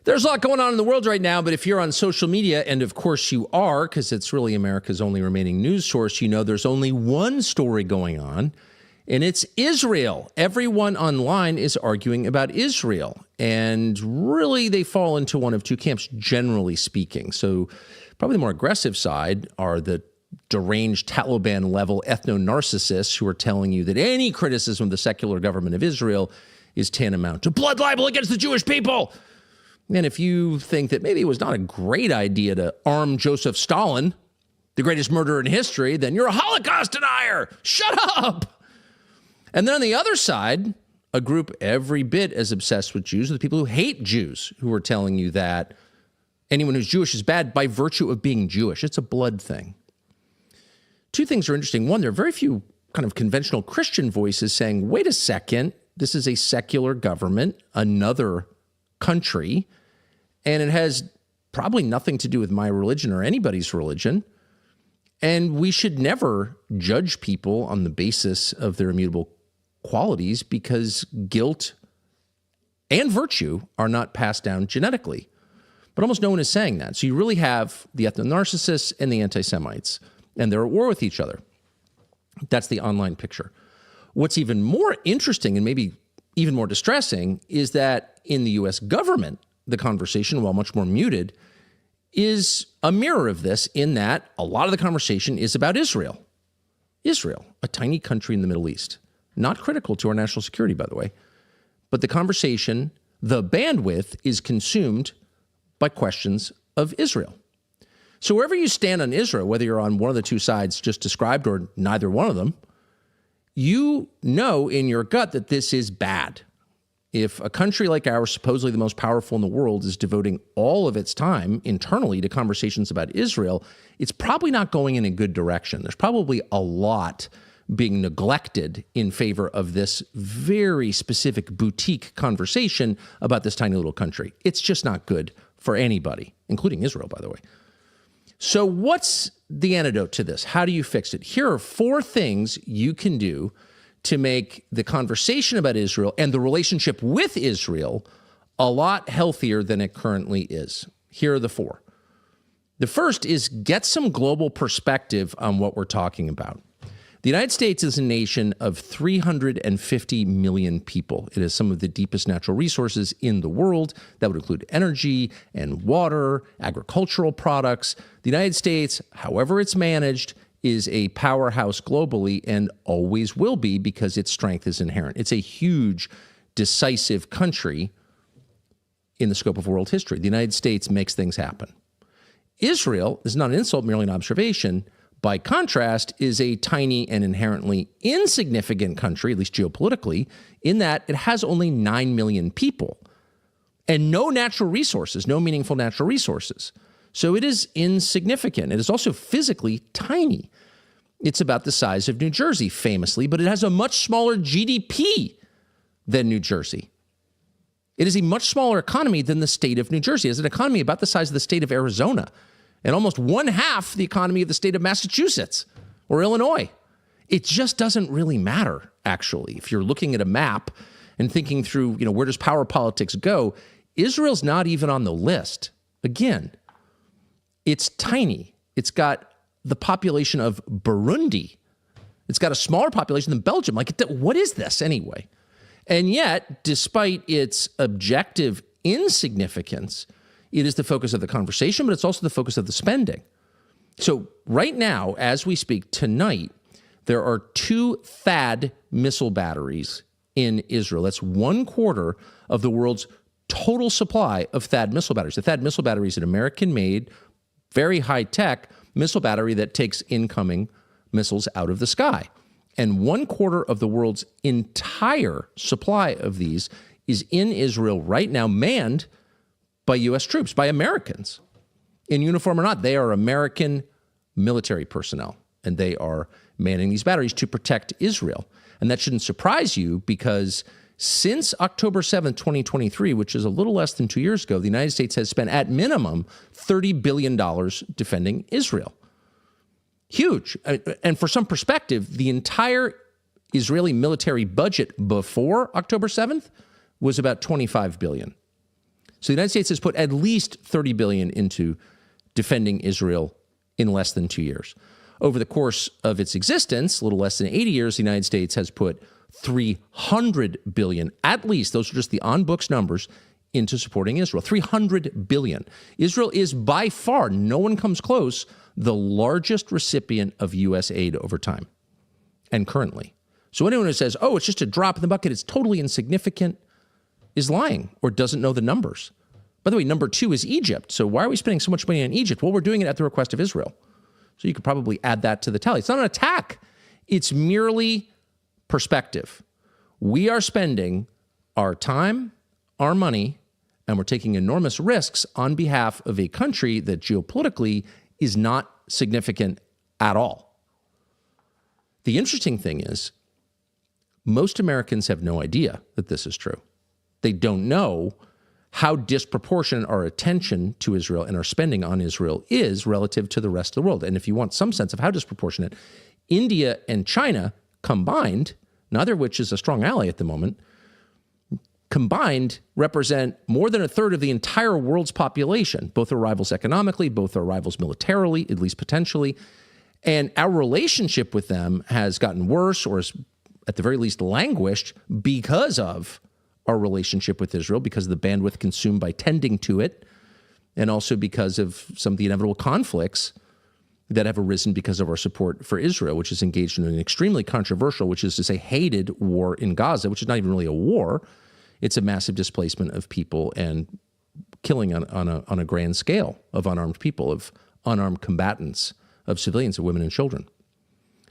There's a lot going on in the world right now, but if you're on social media, and of course you are, because it's really America's only remaining news source, you know there's only one story going on, and it's Israel. Everyone online is arguing about Israel, and really they fall into one of two camps, generally speaking. So probably the more aggressive side are the deranged Taliban-level ethno-narcissists who are telling you that any criticism of the secular government of Israel is tantamount to blood libel against the Jewish people. And if you think that maybe it was not a great idea to arm Joseph Stalin, the greatest murderer in history, then you're a Holocaust denier. Shut up. And then on the other side, a group every bit as obsessed with Jews are the people who hate Jews, who are telling you that anyone who's Jewish is bad by virtue of being Jewish. It's a blood thing. Two things are interesting. One, there are very few kind of conventional Christian voices saying, wait a second, this is a secular government, another country, and it has probably nothing to do with my religion or anybody's religion. And we should never judge people on the basis of their immutable qualities because guilt and virtue are not passed down genetically. But almost no one is saying that. So you really have the ethno-narcissists and the anti-Semites, and they're at war with each other. That's the online picture. What's even more interesting and maybe even more distressing is that in the U.S. government, the conversation, while much more muted, is a mirror of this in that a lot of the conversation is about Israel. Israel, a tiny country in the Middle East, not critical to our national security, by the way. But the conversation, the bandwidth, is consumed by questions of Israel. So wherever you stand on Israel, whether you're on one of the two sides just described or neither one of them, you know in your gut that this is bad. If a country like ours, supposedly the most powerful in the world, is devoting all of its time internally to conversations about Israel, it's probably not going in a good direction. There's probably a lot being neglected in favor of this very specific boutique conversation about this tiny little country. It's just not good for anybody, including Israel, by the way. So what's the antidote to this? How do you fix it? Here are 4 things you can do to make the conversation about Israel and the relationship with Israel a lot healthier than it currently is. Here are the 4. The first is get some global perspective on what we're talking about. The United States is a nation of 350 million people. It has some of the deepest natural resources in the world. That would include energy and water, agricultural products. The United States, however it's managed, is a powerhouse globally and always will be because its strength is inherent. It's a huge, decisive country in the scope of world history. The United States makes things happen. Israel is not an insult, merely an observation. By contrast, is a tiny and inherently insignificant country, at least geopolitically, in that it has only 9 million people and no natural resources, no meaningful natural resources. So it is insignificant. It is also physically tiny. It's about the size of New Jersey, famously, but it has a much smaller GDP than New Jersey. It is a much smaller economy than the state of New Jersey. It has an economy about the size of the state of Arizona and almost 1/2 the economy of the state of Massachusetts or Illinois. It just doesn't really matter, actually. If you're looking at a map and thinking through, where does power politics go, Israel's not even on the list. Again, it's tiny. It's got the population of Burundi. It's got a smaller population than Belgium. What is this anyway? And yet, despite its objective insignificance, it is the focus of the conversation, but it's also the focus of the spending. So right now, as we speak tonight, there are 2 THAAD missile batteries in Israel. That's 1/4 of the world's total supply of THAAD missile batteries. The THAAD missile battery is an American-made, very high-tech missile battery that takes incoming missiles out of the sky. And 1/4 of the world's entire supply of these is in Israel right now, manned by U.S. troops, by Americans. In uniform or not, they are American military personnel, and they are manning these batteries to protect Israel. And that shouldn't surprise you because since October 7th, 2023, which is a little less than 2 years ago, the United States has spent at minimum $30 billion defending Israel. Huge. And for some perspective, the entire Israeli military budget before October 7th was about $25 billion. So the United States has put at least $30 billion into defending Israel in less than 2 years. Over the course of its existence, a little less than 80 years, the United States has put $300 billion, at least, those are just the on-books numbers, into supporting Israel. $300 billion. Israel is by far, no one comes close, the largest recipient of U.S. aid over time and currently. So anyone who says, oh, it's just a drop in the bucket, it's totally insignificant, is lying or doesn't know the numbers. By the way, number 2 is Egypt. So why are we spending so much money on Egypt? Well, we're doing it at the request of Israel. So you could probably add that to the tally. It's not an attack. It's merely perspective. We are spending our time, our money, and we're taking enormous risks on behalf of a country that geopolitically is not significant at all. The interesting thing is, most Americans have no idea that this is true. They don't know how disproportionate our attention to Israel and our spending on Israel is relative to the rest of the world. And if you want some sense of how disproportionate, India and China combined, neither of which is a strong ally at the moment, combined represent more than a third of the entire world's population. Both are rivals economically, both are rivals militarily, at least potentially. And our relationship with them has gotten worse, or has at the very least languished, because of our relationship with Israel, because of the bandwidth consumed by tending to it, and also because of some of the inevitable conflicts that have arisen because of our support for Israel, which is engaged in an extremely controversial, which is to say hated war in Gaza, which is not even really a war. It's a massive displacement of people and killing on a grand scale of unarmed people, of unarmed combatants, of civilians, of women and children.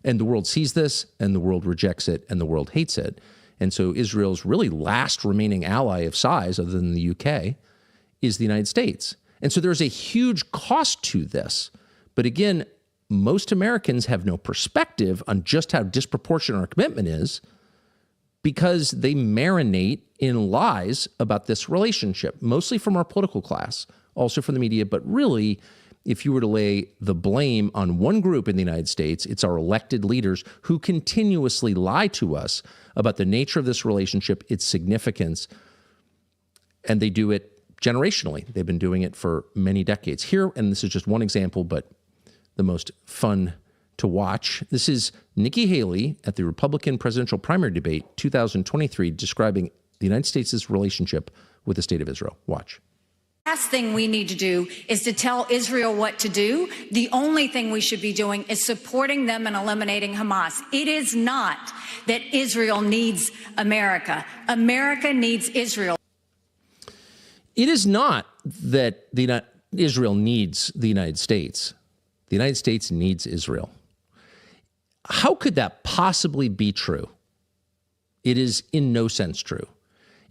And the world sees this, and the world rejects it, and the world hates it. And so Israel's really last remaining ally of size, other than the UK, is the United States. And so there's a huge cost to this. But again, most Americans have no perspective on just how disproportionate our commitment is, because they marinate in lies about this relationship, mostly from our political class, also from the media. But really, if you were to lay the blame on one group in the United States, it's our elected leaders who continuously lie to us about the nature of this relationship, its significance, and they do it generationally. They've been doing it for many decades. Here, and this is just one example, but the most fun to watch. This is Nikki Haley at the Republican presidential primary debate 2023, describing the United States' relationship with the state of Israel. Watch. Last thing we need to do is to tell Israel what to do. The only thing we should be doing is supporting them and eliminating Hamas. It is not that Israel needs America. America needs Israel. It is not that Israel needs the United States. The United States needs Israel. How could that possibly be true? It is in no sense true.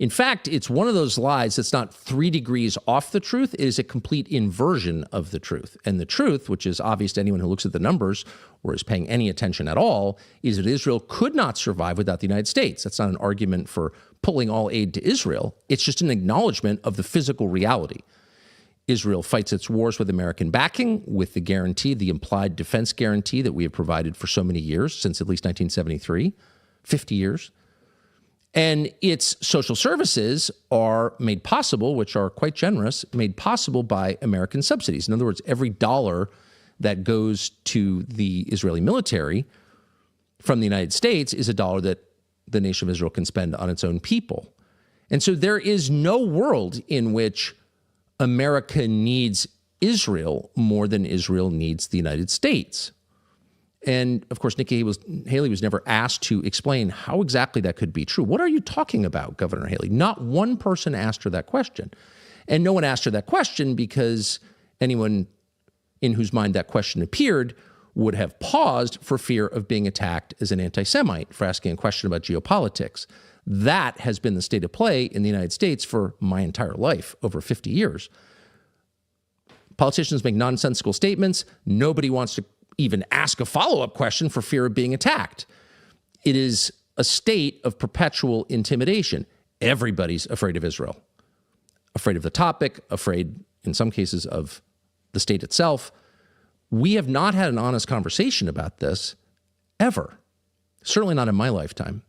In fact, it's one of those lies that's not 3 degrees off the truth. It is a complete inversion of the truth. And the truth, which is obvious to anyone who looks at the numbers or is paying any attention at all, is that Israel could not survive without the United States. That's not an argument for pulling all aid to Israel. It's just an acknowledgement of the physical reality. Israel fights its wars with American backing, with the guarantee, the implied defense guarantee that we have provided for so many years, since at least 1973, 50 years. And its social services are made possible, which are quite generous, made possible by American subsidies. In other words, every dollar that goes to the Israeli military from the United States is a dollar that the nation of Israel can spend on its own people. And so there is no world in which America needs Israel more than Israel needs the United States. And of course, Nikki Haley was never asked to explain how exactly that could be true. What are you talking about, Governor Haley? Not one person asked her that question. And no one asked her that question because anyone in whose mind that question appeared would have paused for fear of being attacked as an anti-Semite for asking a question about geopolitics. That has been the state of play in the United States for my entire life, over 50 years. Politicians make nonsensical statements. Nobody wants to even ask a follow-up question for fear of being attacked. It is a state of perpetual intimidation. Everybody's afraid of Israel, afraid of the topic, afraid in some cases of the state itself. We have not had an honest conversation about this ever, certainly not in my lifetime.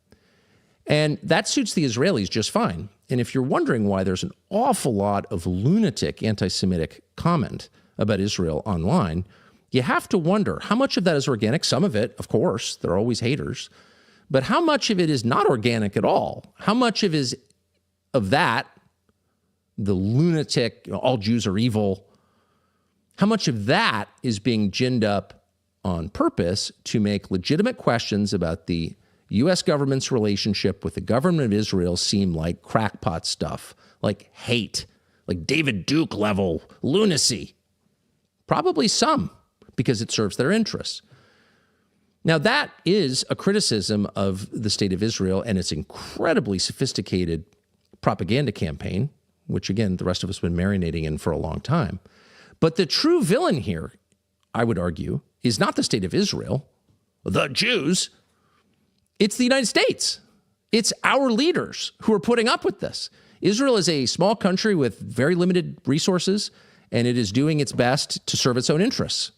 And that suits the Israelis just fine. And if you're wondering why there's an awful lot of lunatic anti-Semitic comment about Israel online, you have to wonder how much of that is organic. Some of it, of course, there are always haters. But how much of it is not organic at all? How much of that, the lunatic, all Jews are evil, how much of that is being ginned up on purpose to make legitimate questions about the U.S. government's relationship with the government of Israel seem like crackpot stuff, like hate, like David Duke level lunacy? Probably some, because it serves their interests. Now, that is a criticism of the state of Israel and its incredibly sophisticated propaganda campaign, which, again, the rest of us have been marinating in for a long time. But the true villain here, I would argue, is not the state of Israel, the Jews. It's the United States. It's our leaders who are putting up with this. Israel is a small country with very limited resources, and it is doing its best to serve its own interests.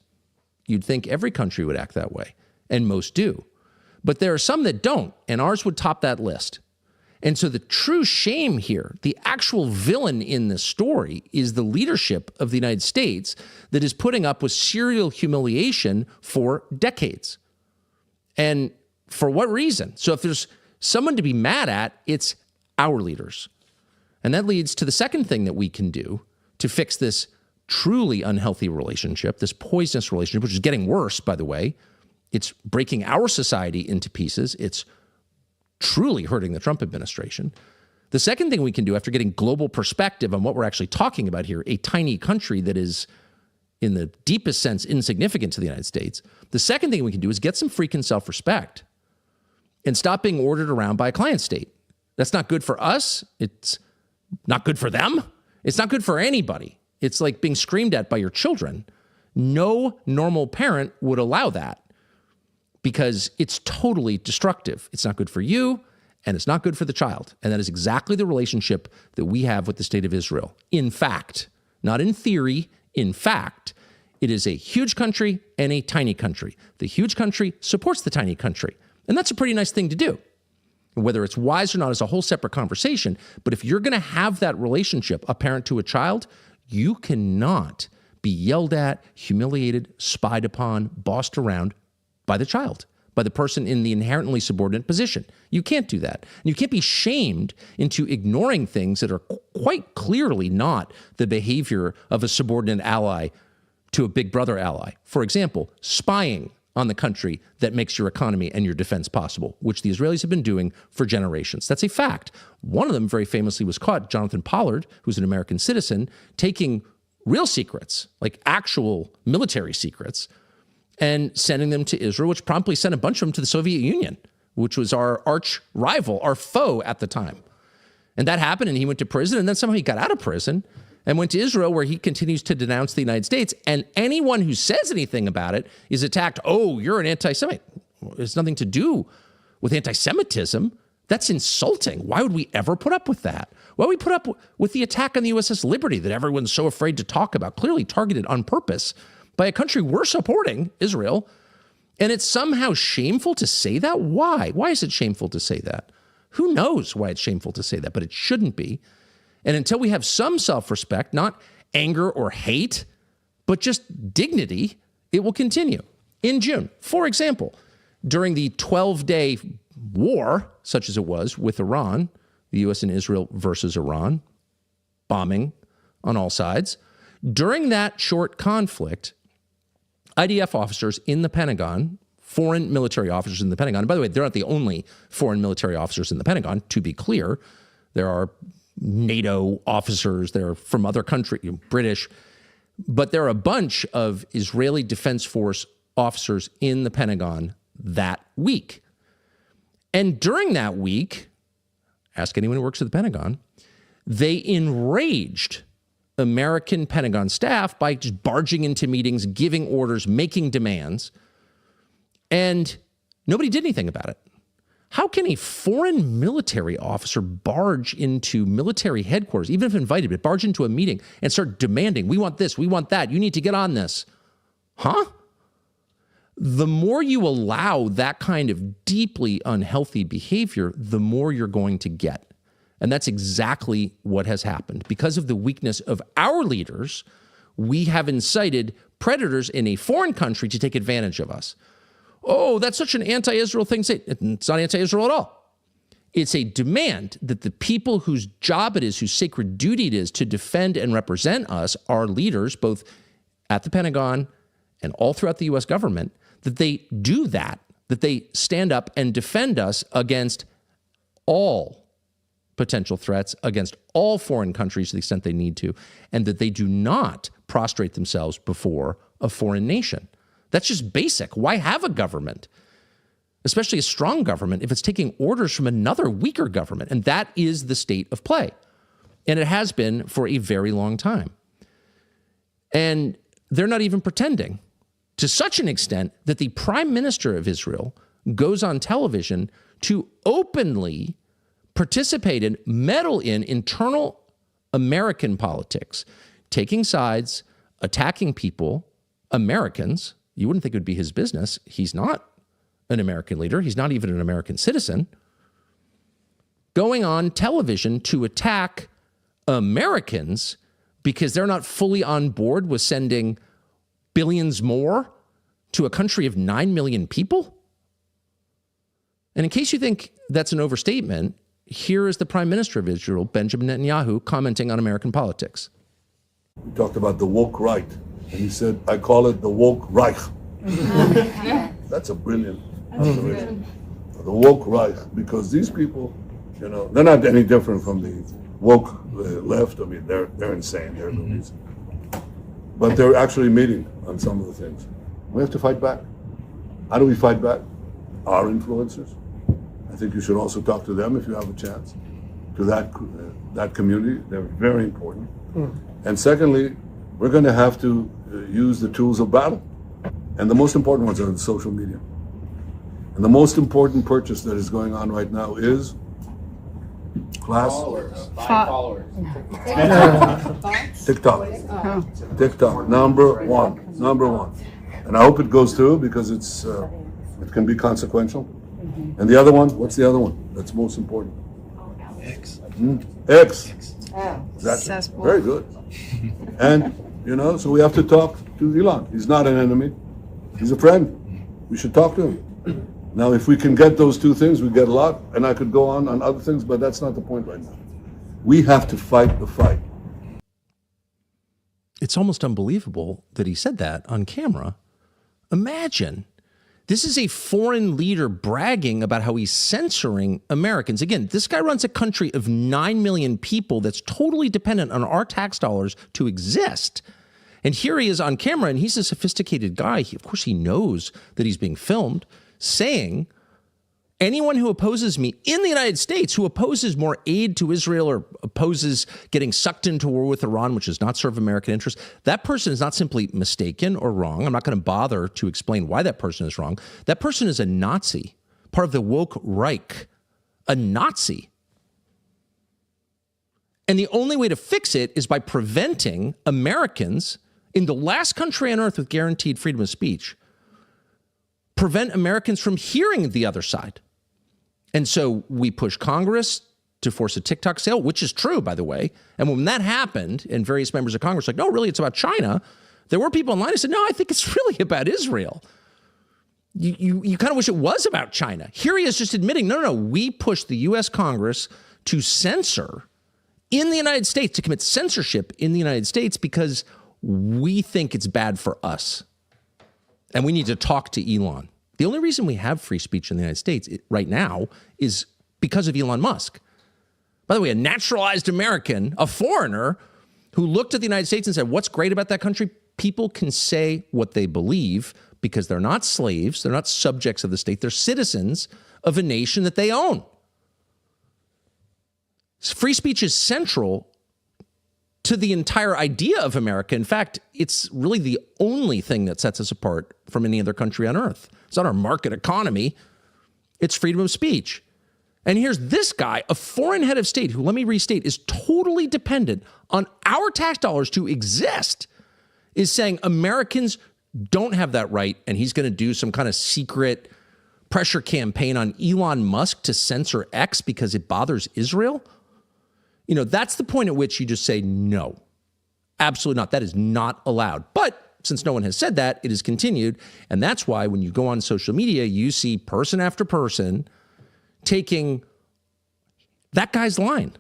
You'd think every country would act that way, and most do. But there are some that don't, and ours would top that list. And so the true shame here, the actual villain in this story, is the leadership of the United States that is putting up with serial humiliation for decades. And for what reason? So if there's someone to be mad at, it's our leaders. And that leads to the second thing that we can do to fix this truly unhealthy relationship, this poisonous relationship, which is getting worse, by the way. It's breaking our society into pieces. It's truly hurting the Trump administration. The second thing we can do, after getting global perspective on what we're actually talking about here, a tiny country that is, in the deepest sense, insignificant to the United States, the second thing we can do is get some freaking self-respect and stop being ordered around by a client state. That's not good for us. It's not good for them. It's not good for anybody. It's like being screamed at by your children. No normal parent would allow that because it's totally destructive. It's not good for you, and it's not good for the child. And that is exactly the relationship that we have with the state of Israel. In fact, not in theory, in fact, it is a huge country and a tiny country. The huge country supports the tiny country. And that's a pretty nice thing to do. Whether it's wise or not is a whole separate conversation. But if you're going to have that relationship, a parent to a child, you cannot be yelled at, humiliated, spied upon, bossed around by the child, by the person in the inherently subordinate position. You can't do that. And you can't be shamed into ignoring things that are quite clearly not the behavior of a subordinate ally to a big brother ally. For example, spying on the country that makes your economy and your defense possible, which the Israelis have been doing for generations. That's a fact. One of them very famously was caught, Jonathan Pollard, who's an American citizen, taking real secrets, like actual military secrets, and sending them to Israel, which promptly sent a bunch of them to the Soviet Union, which was our arch rival, our foe at the time. And that happened, and he went to prison, and then somehow he got out of prison and went to Israel, where he continues to denounce the United States. And anyone who says anything about it is attacked. Oh, you're an anti-Semite. It has nothing to do with anti-Semitism. That's insulting. Why would we ever put up with that? Why would we put up with the attack on the USS Liberty that everyone's so afraid to talk about, clearly targeted on purpose by a country we're supporting, Israel? And it's somehow shameful to say that? Why? Why is it shameful to say that? Who knows why it's shameful to say that, but it shouldn't be. And until we have some self-respect, not anger or hate, but just dignity, it will continue. In June, for example, during the 12-day war, such as it was with Iran, the U.S. and Israel versus Iran, bombing on all sides, during that short conflict, IDF officers in the Pentagon, foreign military officers in the Pentagon, and by the way, they're not the only foreign military officers in the Pentagon, to be clear. There are NATO officers, they're from other countries, British, but there are a bunch of Israeli Defense Force officers in the Pentagon that week. And during that week, ask anyone who works at the Pentagon, they enraged American Pentagon staff by just barging into meetings, giving orders, making demands, and nobody did anything about it. How can a foreign military officer barge into military headquarters, even if invited, but barge into a meeting and start demanding, we want this, we want that, you need to get on this? Huh? The more you allow that kind of deeply unhealthy behavior, the more you're going to get. And that's exactly what has happened. Because of the weakness of our leaders, we have incited predators in a foreign country to take advantage of us. Oh, that's such an anti-Israel thing to say. It's not anti-Israel at all. It's a demand that the people whose job it is, whose sacred duty it is to defend and represent us, our leaders, both at the Pentagon and all throughout the U.S. government, that they do that, that they stand up and defend us against all potential threats, against all foreign countries to the extent they need to, and that they do not prostrate themselves before a foreign nation. That's just basic. Why have a government, especially a strong government, if it's taking orders from another weaker government? And that is the state of play. And it has been for a very long time. And they're not even pretending, to such an extent that the prime minister of Israel goes on television to openly participate in, meddle in internal American politics, taking sides, attacking people, Americans. You wouldn't think it would be his business. He's not an American leader. He's not even an American citizen. Going on television to attack Americans because they're not fully on board with sending billions more to a country of 9 million people? And in case you think that's an overstatement, here is the Prime Minister of Israel, Benjamin Netanyahu, commenting on American politics. We talked about the woke right, and he said, I call it the woke Reich. That's a brilliant observation. The woke Reich, because these people, you know, they're not any different from the woke left. I mean, they're insane. They're movies. But they're actually meeting on some of the things. We have to fight back. How do we fight back? Our influencers. I think you should also talk to them if you have a chance, to that community. They're very important. And secondly, we're going to have to use the tools of battle. And the most important ones are the social media. And the most important purchase that is going on right now is class. Followers. TikTok, number one. And I hope it goes through because it can be consequential. And the other one, what's the other one that's most important? X. X. That's very good. And, you know, so we have to talk to Elon. He's not an enemy. He's a friend. We should talk to him. Now, if we can get those two things, we get a lot. And I could go on other things, but that's not the point right now. We have to fight the fight. It's almost unbelievable that he said that on camera. Imagine. This is a foreign leader bragging about how he's censoring Americans. Again, this guy runs a country of 9 million people that's totally dependent on our tax dollars to exist. And here he is on camera, and he's a sophisticated guy. Of course, he knows that he's being filmed, saying, anyone who opposes me in the United States, who opposes more aid to Israel or opposes getting sucked into war with Iran, which does not serve American interests, that person is not simply mistaken or wrong. I'm not going to bother to explain why that person is wrong. That person is a Nazi, part of the woke Reich, a Nazi. And the only way to fix it is by preventing Americans in the last country on earth with guaranteed freedom of speech, prevent Americans from hearing the other side. And so we push Congress to force a TikTok sale, which is true, by the way. And when that happened, and various members of Congress were like, no, really, it's about China. There were people online who said, no, I think it's really about Israel. You kind of wish it was about China. Here he is just admitting, no, we pushed the U.S. Congress to censor in the United States, to commit censorship in the United States because we think it's bad for us. And we need to talk to Elon. The only reason we have free speech in the United States right now is because of Elon Musk. By the way, a naturalized American, a foreigner, who looked at the United States and said, what's great about that country? People can say what they believe because they're not slaves, they're not subjects of the state, they're citizens of a nation that they own. Free speech is central to the entire idea of America. In fact, it's really the only thing that sets us apart from any other country on earth. It's not our market economy. It's freedom of speech. And here's this guy, a foreign head of state, who, let me restate, is totally dependent on our tax dollars to exist, is saying Americans don't have that right, and he's going to do some kind of secret pressure campaign on Elon Musk to censor X because it bothers Israel, that's the point at which you just say, no, absolutely not. That is not allowed. But since no one has said that, it has continued. And that's why when you go on social media, you see person after person taking that guy's line,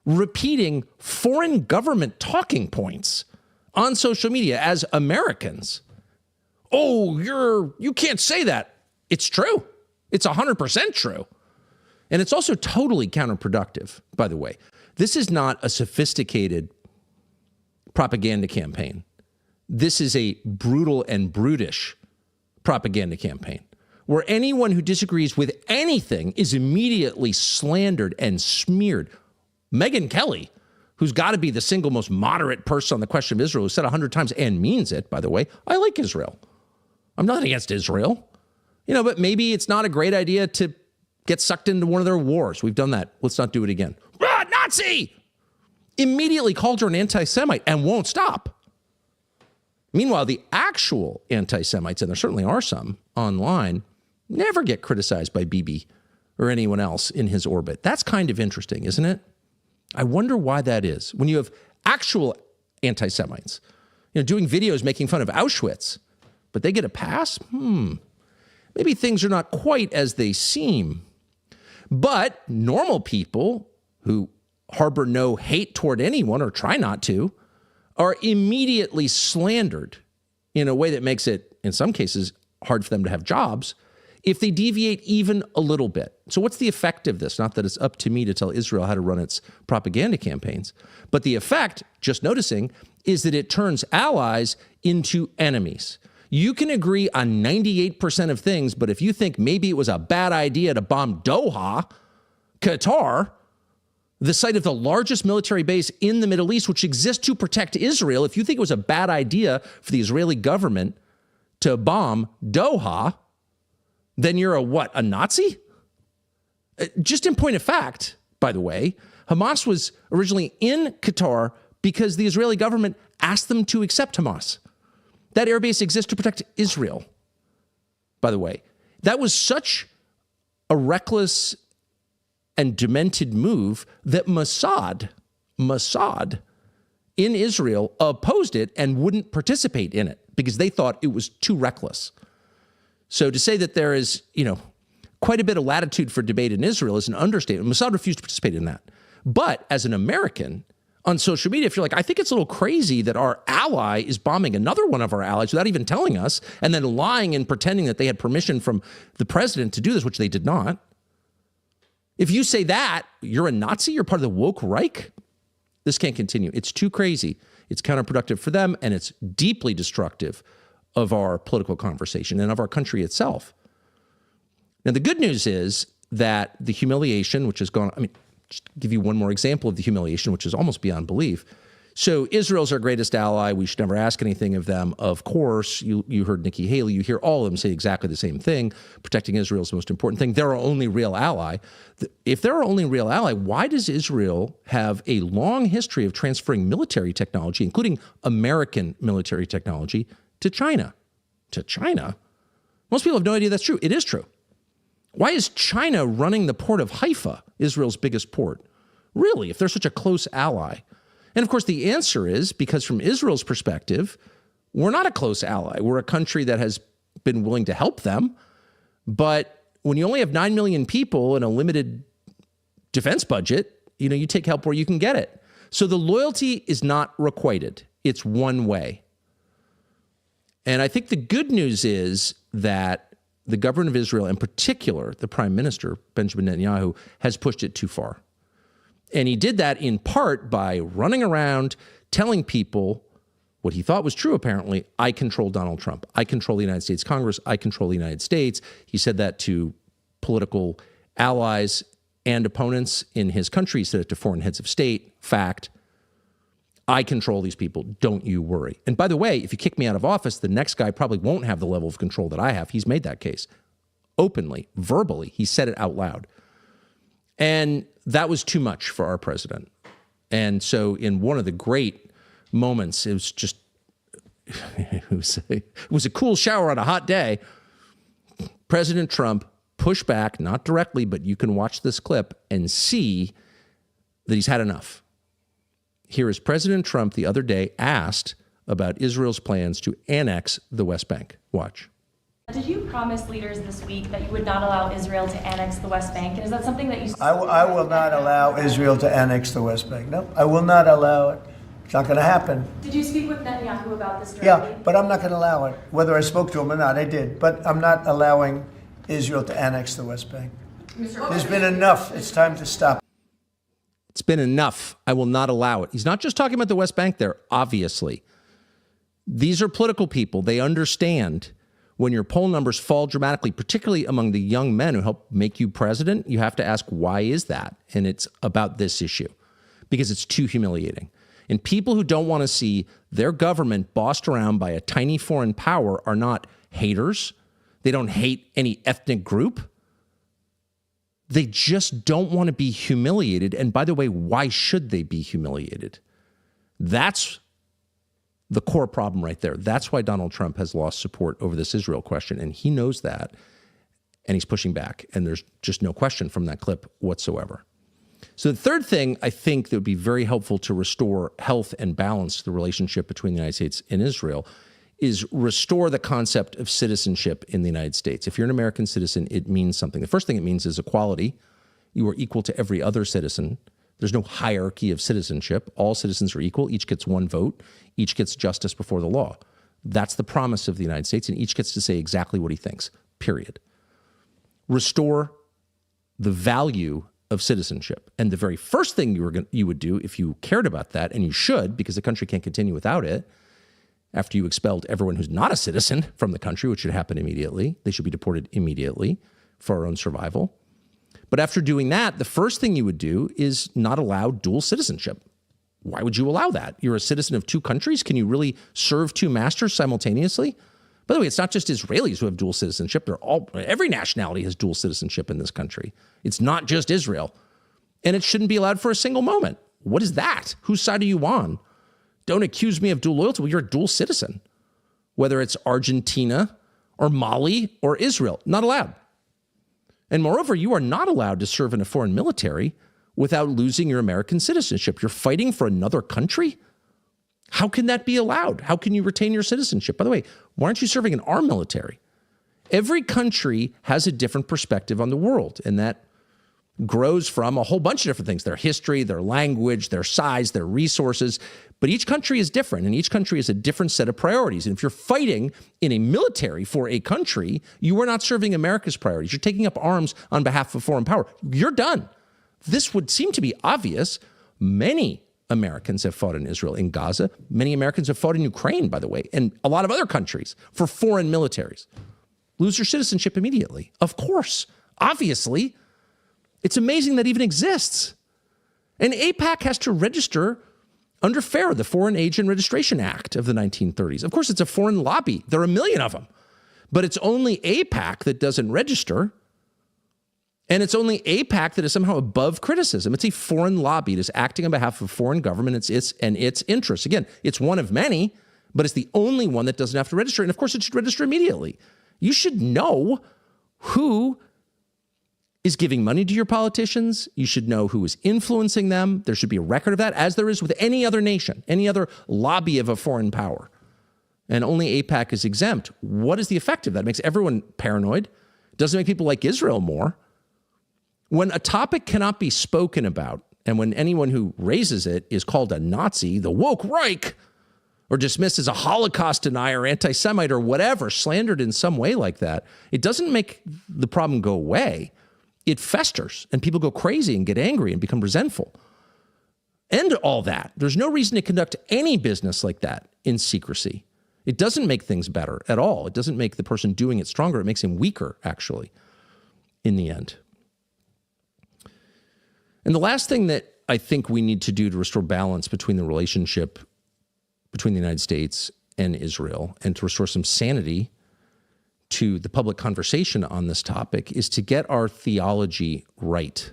repeating foreign government talking points on social media as Americans. Oh, you can't say that. It's true. It's 100% true. And it's also totally counterproductive, by the way. This is not a sophisticated propaganda campaign. This is a brutal and brutish propaganda campaign where anyone who disagrees with anything is immediately slandered and smeared. Megyn Kelly, who's got to be the single most moderate person on the question of Israel, who said 100 times and means it, by the way, I like Israel. I'm not against Israel, but maybe it's not a great idea to get sucked into one of their wars. We've done that. Let's not do it again. Nazi! Immediately called her an anti-Semite and won't stop. Meanwhile, the actual anti-Semites, and there certainly are some online, never get criticized by Bibi or anyone else in his orbit. That's kind of interesting, isn't it? I wonder why that is. When you have actual anti-Semites, doing videos making fun of Auschwitz, but they get a pass? Maybe things are not quite as they seem. But normal people who harbor no hate toward anyone or try not to are immediately slandered in a way that makes it, in some cases, hard for them to have jobs if they deviate even a little bit. So what's the effect of this? Not that it's up to me to tell Israel how to run its propaganda campaigns, but the effect, just noticing, is that it turns allies into enemies. You can agree on 98% of things, but if you think maybe it was a bad idea to bomb Doha, Qatar, the site of the largest military base in the Middle East, which exists to protect Israel, if you think it was a bad idea for the Israeli government to bomb Doha, then you're a Nazi? Just in point of fact, by the way, Hamas was originally in Qatar because the Israeli government asked them to accept Hamas. That airbase exists to protect Israel, by the way. That was such a reckless and demented move that Mossad in Israel opposed it and wouldn't participate in it because they thought it was too reckless. So to say that there is, quite a bit of latitude for debate in Israel is an understatement. Mossad refused to participate in that. But as an American, on social media, if you're like, I think it's a little crazy that our ally is bombing another one of our allies without even telling us, and then lying and pretending that they had permission from the president to do this, which they did not. If you say that, you're a Nazi, you're part of the woke Reich. This can't continue. It's too crazy. It's counterproductive for them, and it's deeply destructive of our political conversation and of our country itself. Now, the good news is that the humiliation, which has gone, just to give you one more example of the humiliation, which is almost beyond belief. So Israel's our greatest ally. We should never ask anything of them. Of course, you heard Nikki Haley. You hear all of them say exactly the same thing. Protecting Israel is the most important thing. They're our only real ally. If they're our only real ally, why does Israel have a long history of transferring military technology, including American military technology, to China? To China? Most people have no idea that's true. It is true. Why is China running the port of Haifa, Israel's biggest port? Really, if they're such a close ally? And of course, the answer is because from Israel's perspective, we're not a close ally. We're a country that has been willing to help them. But when you only have 9 million people and a limited defense budget, you take help where you can get it. So the loyalty is not requited. It's one way. And I think the good news is that the government of Israel, in particular, the prime minister, Benjamin Netanyahu, has pushed it too far. And he did that in part by running around telling people what he thought was true, apparently. I control Donald Trump. I control the United States Congress. I control the United States. He said that to political allies and opponents in his country. He said it to foreign heads of state. Fact. I control these people. Don't you worry. And by the way, if you kick me out of office, the next guy probably won't have the level of control that I have. He's made that case openly, verbally. He said it out loud. And that was too much for our president. And so in one of the great moments, it was just it was a cool shower on a hot day. President Trump pushed back, not directly, but you can watch this clip and see that he's had enough. Here is President Trump the other day asked about Israel's plans to annex the West Bank. Watch. Did you promise leaders this week that you would not allow Israel to annex the West Bank? And is that something that you... I will not allow Israel to annex the West Bank. No, I will not allow it. It's not going to happen. Did you speak with Netanyahu about this directly? Yeah, but I'm not going to allow it. Whether I spoke to him or not, I did. But I'm not allowing Israel to annex the West Bank. There's been enough. It's time to stop. It's been enough. I will not allow it. He's not just talking about the West Bank there, obviously. These are political people. They understand when your poll numbers fall dramatically, particularly among the young men who help make you president, you have to ask, why is that? And it's about this issue because it's too humiliating. And people who don't want to see their government bossed around by a tiny foreign power are not haters. They don't hate any ethnic group. They just don't want to be humiliated. And by the way, why should they be humiliated? That's the core problem right there. That's why Donald Trump has lost support over this Israel question. And he knows that. And he's pushing back. And there's just no question from that clip whatsoever. So the third thing I think that would be very helpful to restore health and balance to the relationship between the United States and Israel is restore the concept of citizenship in the United States. If you're an American citizen, it means something. The first thing it means is equality. You are equal to every other citizen. There's no hierarchy of citizenship. All citizens are equal. Each gets one vote. Each gets justice before the law. That's the promise of the United States, and each gets to say exactly what he thinks, period. Restore the value of citizenship. And the very first thing you would do if you cared about that, and you should, because the country can't continue without it, after you expelled everyone who's not a citizen from the country, which should happen immediately. They should be deported immediately for our own survival. But after doing that, the first thing you would do is not allow dual citizenship. Why would you allow that? You're a citizen of two countries. Can you really serve two masters simultaneously? By the way, it's not just Israelis who have dual citizenship. Every nationality has dual citizenship in this country. It's not just Israel. And it shouldn't be allowed for a single moment. What is that? Whose side are you on? Don't accuse me of dual loyalty. Well, you're a dual citizen. Whether it's Argentina or Mali or Israel, not allowed. And moreover, you are not allowed to serve in a foreign military without losing your American citizenship. You're fighting for another country? How can that be allowed? How can you retain your citizenship? By the way, why aren't you serving in our military? Every country has a different perspective on the world, and that grows from a whole bunch of different things, their history, their language, their size, their resources. But each country is different, and each country has a different set of priorities. And if you're fighting in a military for a country, you are not serving America's priorities. You're taking up arms on behalf of foreign power. You're done. This would seem to be obvious. Many Americans have fought in Israel, in Gaza. Many Americans have fought in Ukraine, by the way, and a lot of other countries for foreign militaries. Lose your citizenship immediately. Of course. Obviously. It's amazing that even exists. And AIPAC has to register under FARE, the Foreign Agent Registration Act of the 1930s. Of course, it's a foreign lobby. There are a million of them. But it's only AIPAC that doesn't register. And it's only AIPAC that is somehow above criticism. It's a foreign lobby. It is acting on behalf of a foreign government and its interests. Again, it's one of many, but it's the only one that doesn't have to register. And of course, it should register immediately. You should know who is giving money to your politicians. You should know who is influencing them. There should be a record of that, as there is with any other nation, any other lobby of a foreign power. And only AIPAC is exempt. What is the effect of that? It makes everyone paranoid. It doesn't make people like Israel more. When a topic cannot be spoken about, and when anyone who raises it is called a Nazi, the woke Reich, or dismissed as a Holocaust denier, anti-Semite, or whatever, slandered in some way like that, it doesn't make the problem go away. It festers, and people go crazy and get angry and become resentful. End all that. There's no reason to conduct any business like that in secrecy. It doesn't make things better at all. It doesn't make the person doing it stronger. It makes him weaker, actually, in the end. And the last thing that I think we need to do to restore balance between the relationship between the United States and Israel, and to restore some sanity to the public conversation on this topic, is to get our theology right.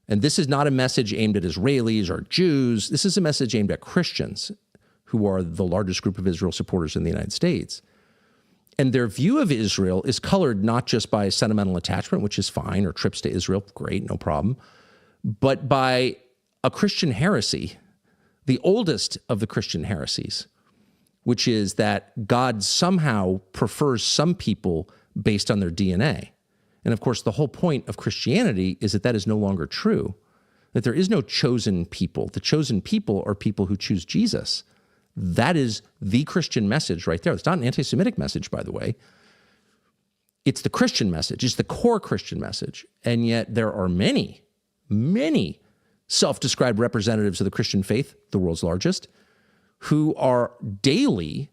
And this is not a message aimed at Israelis or Jews. This is a message aimed at Christians who are the largest group of Israel supporters in the United States. And their view of Israel is colored not just by sentimental attachment, which is fine, or trips to Israel, great, no problem, but by a Christian heresy, the oldest of the Christian heresies, which is that God somehow prefers some people based on their DNA. And of course, the whole point of Christianity is that that is no longer true, that there is no chosen people. The chosen people are people who choose Jesus. That is the Christian message right there. It's not an anti-Semitic message, by the way. It's the Christian message. It's the core Christian message. And yet there are many, many self-described representatives of the Christian faith, the world's largest, who are daily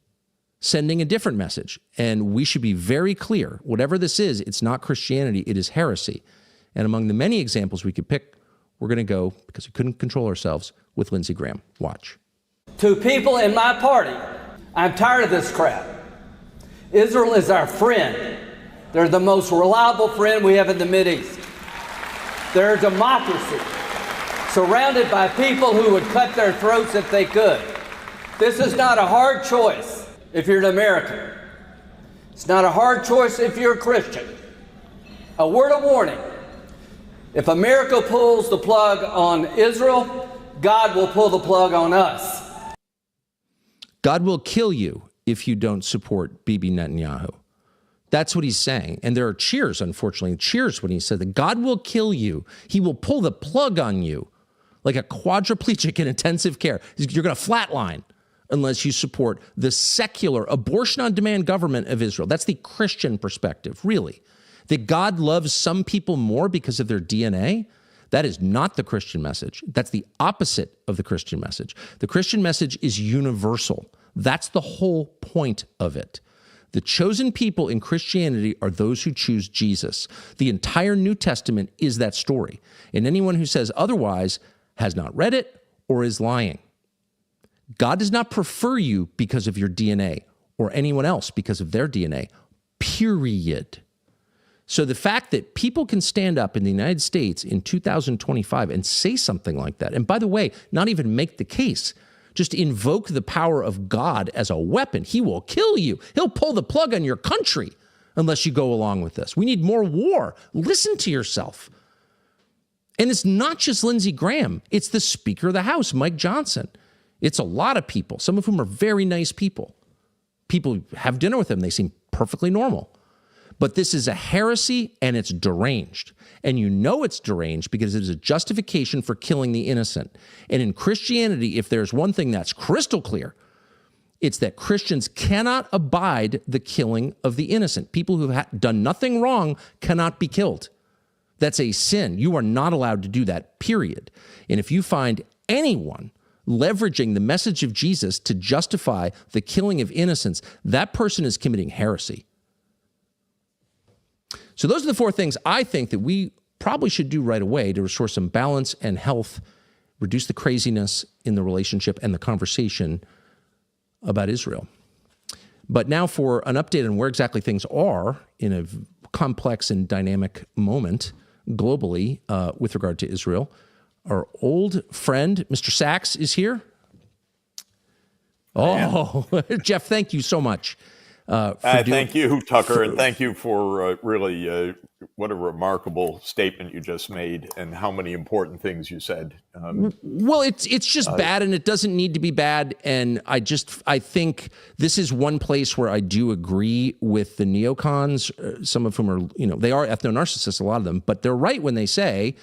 sending a different message. And we should be very clear. Whatever this is, it's not Christianity, it is heresy. And among the many examples we could pick, we're going to go, because we couldn't control ourselves, with Lindsey Graham. Watch. To people in my party, I'm tired of this crap. Israel is our friend. They're the most reliable friend we have in the Mideast. They're a democracy, surrounded by people who would cut their throats if they could. This is not a hard choice if you're an American. It's not a hard choice if you're a Christian. A word of warning. If America pulls the plug on Israel, God will pull the plug on us. God will kill you if you don't support Bibi Netanyahu. That's what he's saying. And there are cheers, unfortunately, cheers when he said that God will kill you. He will pull the plug on you like a quadriplegic in intensive care. You're going to flatline unless you support the secular abortion-on-demand government of Israel. That's the Christian perspective, really. That God loves some people more because of their DNA, that is not the Christian message. That's the opposite of the Christian message. The Christian message is universal. That's the whole point of it. The chosen people in Christianity are those who choose Jesus. The entire New Testament is that story. And anyone who says otherwise has not read it or is lying. God does not prefer you because of your DNA or anyone else because of their DNA, period. So the fact that people can stand up in the United States in 2025 and say something like that, and by the way, not even make the case, just invoke the power of God as a weapon. He will kill you. He'll pull the plug on your country unless you go along with this. We need more war. Listen to yourself. And it's not just Lindsey Graham. It's the Speaker of the House, Mike Johnson. It's a lot of people, some of whom are very nice people. People have dinner with them. They seem perfectly normal. But this is a heresy, and it's deranged. And you know it's deranged because it is a justification for killing the innocent. And in Christianity, if there's one thing that's crystal clear, it's that Christians cannot abide the killing of the innocent. People who have done nothing wrong cannot be killed. That's a sin. You are not allowed to do that, period. And if you find anyone leveraging the message of Jesus to justify the killing of innocents, that person is committing heresy. So those are the four things I think that we probably should do right away to restore some balance and health, reduce the craziness in the relationship and the conversation about Israel. But now for an update on where exactly things are in a complex and dynamic moment globally with regard to Israel, our old friend, Mr. Sachs, is here. Oh, Jeff, thank you so much. Thank you, Tucker, and thank you for really what a remarkable statement you just made and how many important things you said. Well, it's just bad, and it doesn't need to be bad. And I think this is one place where I do agree with the neocons, some of whom are, they are ethno-narcissists, a lot of them, but they're right when they say,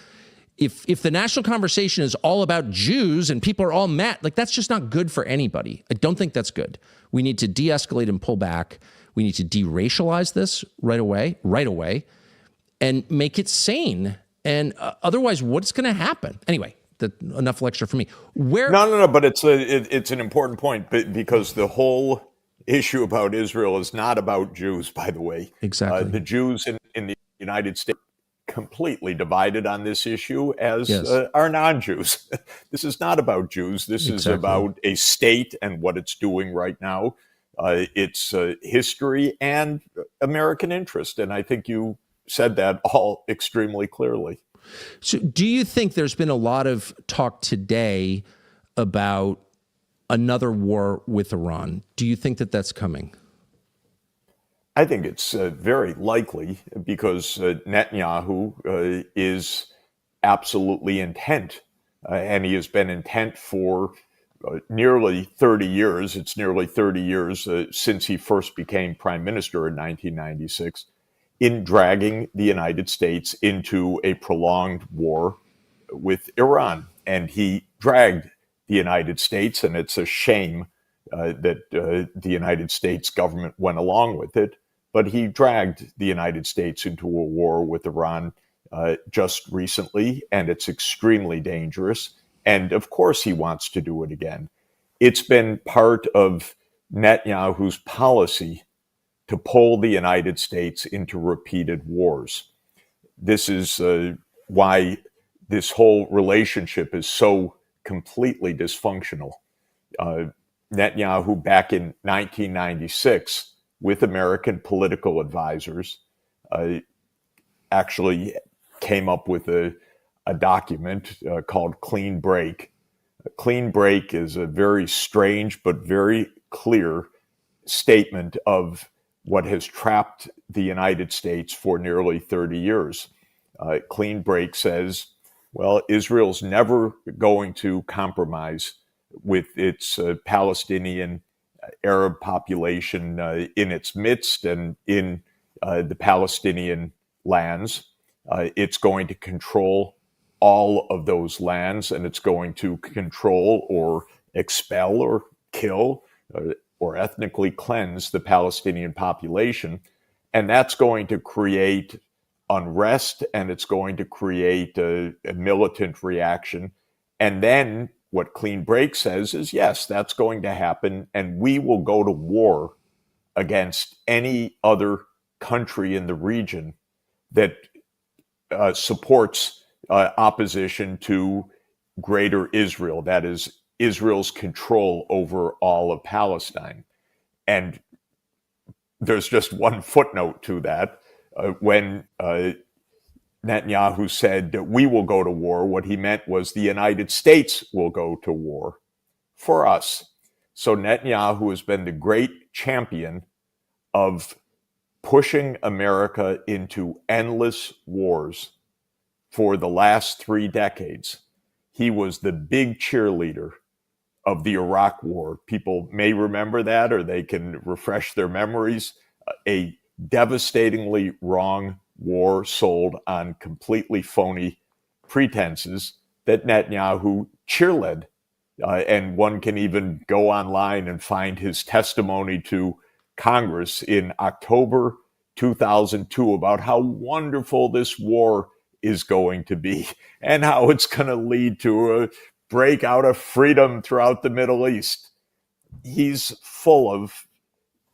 if the national conversation is all about Jews and people are all mad, like that's just not good for anybody. I don't think that's good. We need to de-escalate and pull back. We need to de-racialize this right away, and make it sane. And otherwise, what's going to happen? Anyway, enough lecture for me. No, but it's an important point because the whole issue about Israel is not about Jews, by the way. Exactly. The Jews in the United States completely divided on this issue, as are non-Jews. This is not about Jews. This is about a state and what it's doing right now. It's history and American interest. And I think you said that all extremely clearly. So do you think there's been a lot of talk today about another war with Iran. Do you think that that's coming? I think it's very likely because Netanyahu is absolutely intent, and he has been intent for nearly 30 years. It's nearly 30 years since he first became prime minister in 1996, in dragging the United States into a prolonged war with Iran. And he dragged the United States, and it's a shame that the United States government went along with it, but he dragged the United States into a war with Iran just recently, and it's extremely dangerous. And of course he wants to do it again. It's been part of Netanyahu's policy to pull the United States into repeated wars. This is why this whole relationship is so completely dysfunctional. Netanyahu, back in 1996, with American political advisors, actually came up with a document called Clean Break. A clean break is a very strange but very clear statement of what has trapped the United States for nearly 30 years. Clean break says, well, Israel's never going to compromise with its Palestinian Arab population in its midst and in the Palestinian lands. It's going to control all of those lands, and it's going to control or expel or kill or ethnically cleanse the Palestinian population. And that's going to create unrest, and it's going to create a militant reaction. And then what Clean Break says is, yes, that's going to happen, and we will go to war against any other country in the region that supports opposition to Greater Israel, that is, Israel's control over all of Palestine. And there's just one footnote to that. When Netanyahu said that we will go to war, what he meant was the United States will go to war for us. So Netanyahu has been the great champion of pushing America into endless wars for the last 3 decades. He was the big cheerleader of the Iraq War. People may remember that, or they can refresh their memories. A devastatingly wrong war sold on completely phony pretenses that Netanyahu cheerled. And one can even go online and find his testimony to Congress in October 2002 about how wonderful this war is going to be and how it's going to lead to a breakout of freedom throughout the Middle East. He's full of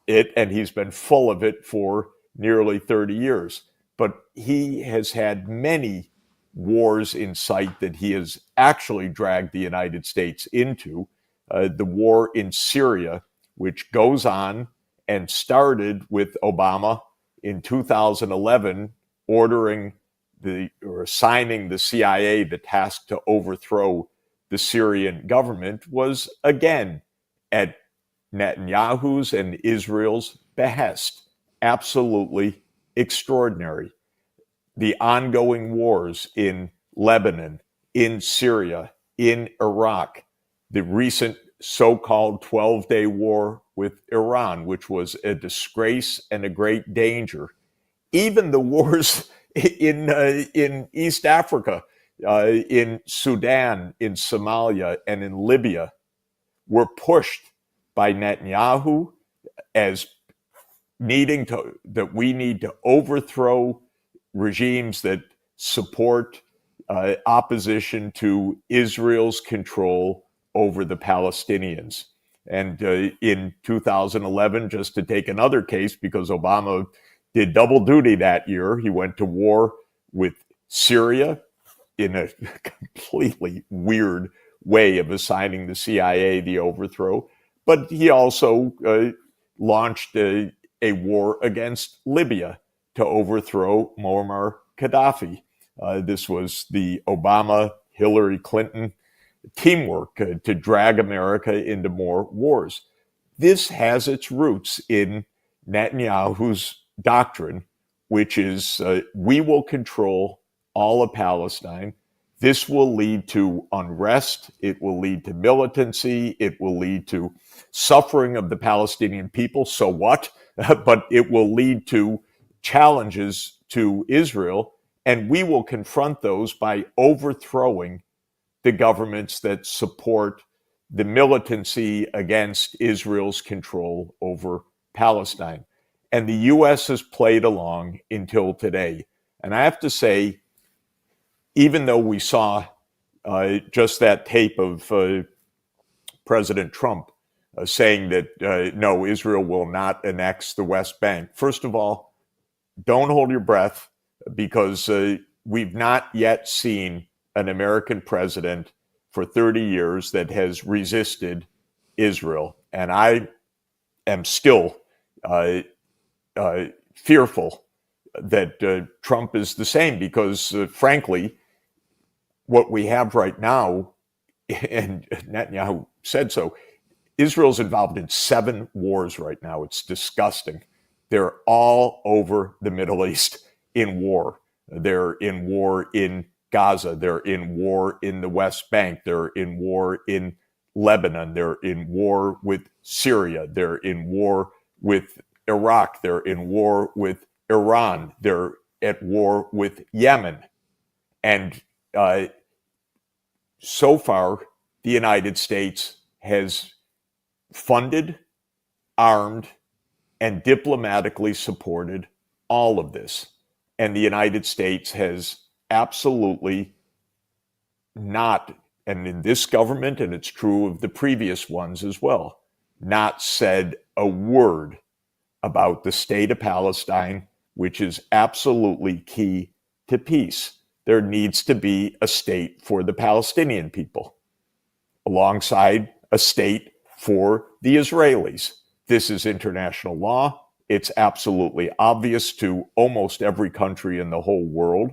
it, and he's been full of it for nearly 30 years. But he has had many wars in sight that he has actually dragged the United States into. The war in Syria, which goes on and started with Obama in 2011, assigning the CIA the task to overthrow the Syrian government, was again at Netanyahu's and Israel's behest. Absolutely extraordinary. The ongoing wars in Lebanon, in Syria, in Iraq, the recent so-called 12-day war with Iran, which was a disgrace and a great danger. Even the wars in East Africa, in Sudan, in Somalia, and in Libya were pushed by Netanyahu as that we need to overthrow regimes that support opposition to Israel's control over the Palestinians. And in 2011, just to take another case, because Obama did double duty that year, he went to war with Syria in a completely weird way of assigning the CIA the overthrow. But he also launched a war against Libya to overthrow Muammar Gaddafi. This was the Obama-Hillary Clinton teamwork to drag America into more wars. This has its roots in Netanyahu's doctrine, which is we will control all of Palestine. This will lead to unrest. It will lead to militancy. It will lead to suffering of the Palestinian people. So what? But it will lead to challenges to Israel, and we will confront those by overthrowing the governments that support the militancy against Israel's control over Palestine. And the U.S. has played along until today. And I have to say, even though we saw just that tape of President Trump saying that, no, Israel will not annex the West Bank, first of all, don't hold your breath, because we've not yet seen an American president for 30 years that has resisted Israel. And I am still fearful that Trump is the same, because frankly, what we have right now, and Netanyahu said so, Israel's involved in 7 wars right now. It's disgusting. They're all over the Middle East in war. They're in war in Gaza. They're in war in the West Bank. They're in war in Lebanon. They're in war with Syria. They're in war with Iraq. They're in war with Iran. They're at war with Yemen. And so far, the United States has funded, armed, and diplomatically supported all of this. And the United States has absolutely not, and in this government, and it's true of the previous ones as well, not said a word about the state of Palestine, which is absolutely key to peace. There needs to be a state for the Palestinian people, alongside a state for the Israelis. This is international law. It's absolutely obvious to almost every country in the whole world.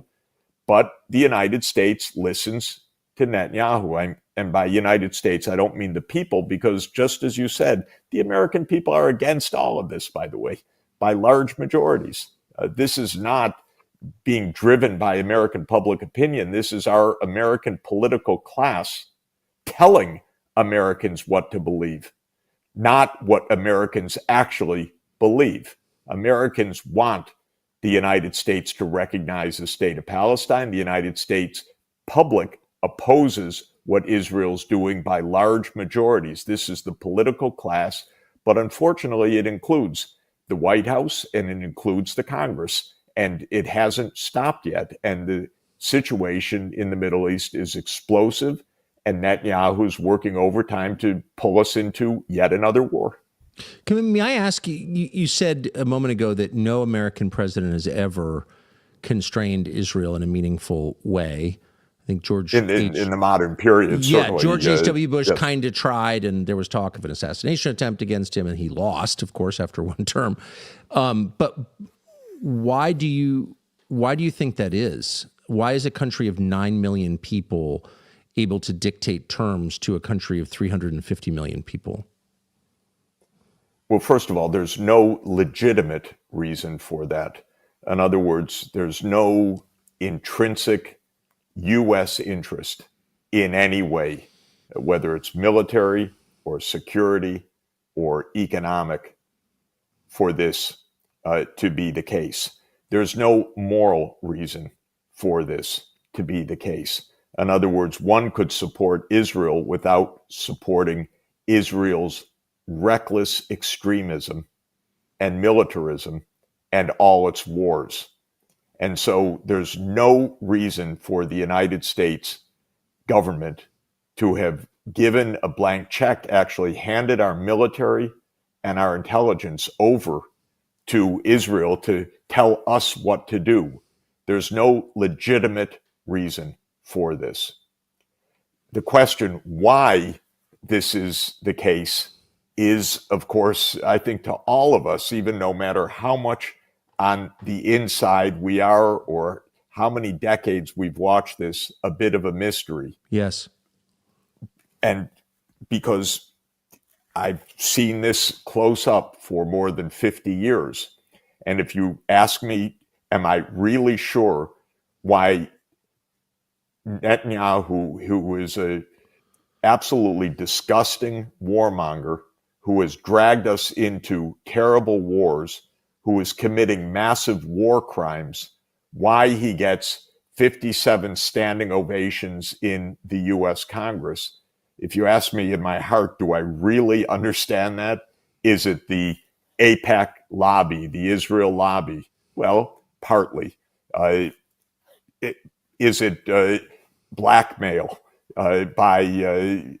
But the United States listens to Netanyahu. And by United States, I don't mean the people, because just as you said, the American people are against all of this, by the way, by large majorities. This is not being driven by American public opinion. This is our American political class telling Americans what to believe, not what Americans actually believe. Americans want the United States to recognize the state of Palestine. The United States public opposes what Israel's doing by large majorities. This is the political class, but unfortunately it includes the White House and it includes the Congress, and it hasn't stopped yet. And the situation in the Middle East is explosive, and Netanyahu's working overtime to pull us into yet another war. May I ask you, you said a moment ago that no American president has ever constrained Israel in a meaningful way. I think George in the modern period, certainly. George H.W. Bush kind of tried, and there was talk of an assassination attempt against him, and he lost, of course, after one term. But why do you think that is? Why is a country of 9 million people able to dictate terms to a country of 350 million people? Well, first of all, there's no legitimate reason for that. In other words, there's no intrinsic U.S. interest in any way, whether it's military or security or economic, for this to be the case. There's no moral reason for this to be the case. In other words, one could support Israel without supporting Israel's reckless extremism and militarism and all its wars. And so there's no reason for the United States government to have given a blank check, actually handed our military and our intelligence over to Israel to tell us what to do. There's no legitimate reason for this. The question why this is the case is, of course, I think to all of us, even no matter how much on the inside we are or how many decades we've watched this, a bit of a mystery. Yes. And because I've seen this close up for more than 50 years. And if you ask me, am I really sure why Netanyahu, who is a absolutely disgusting warmonger, who has dragged us into terrible wars, who is committing massive war crimes, why he gets 57 standing ovations in the US Congress? If you ask me in my heart, do I really understand that? Is it the AIPAC lobby, the Israel lobby? Well, partly. Is it blackmail by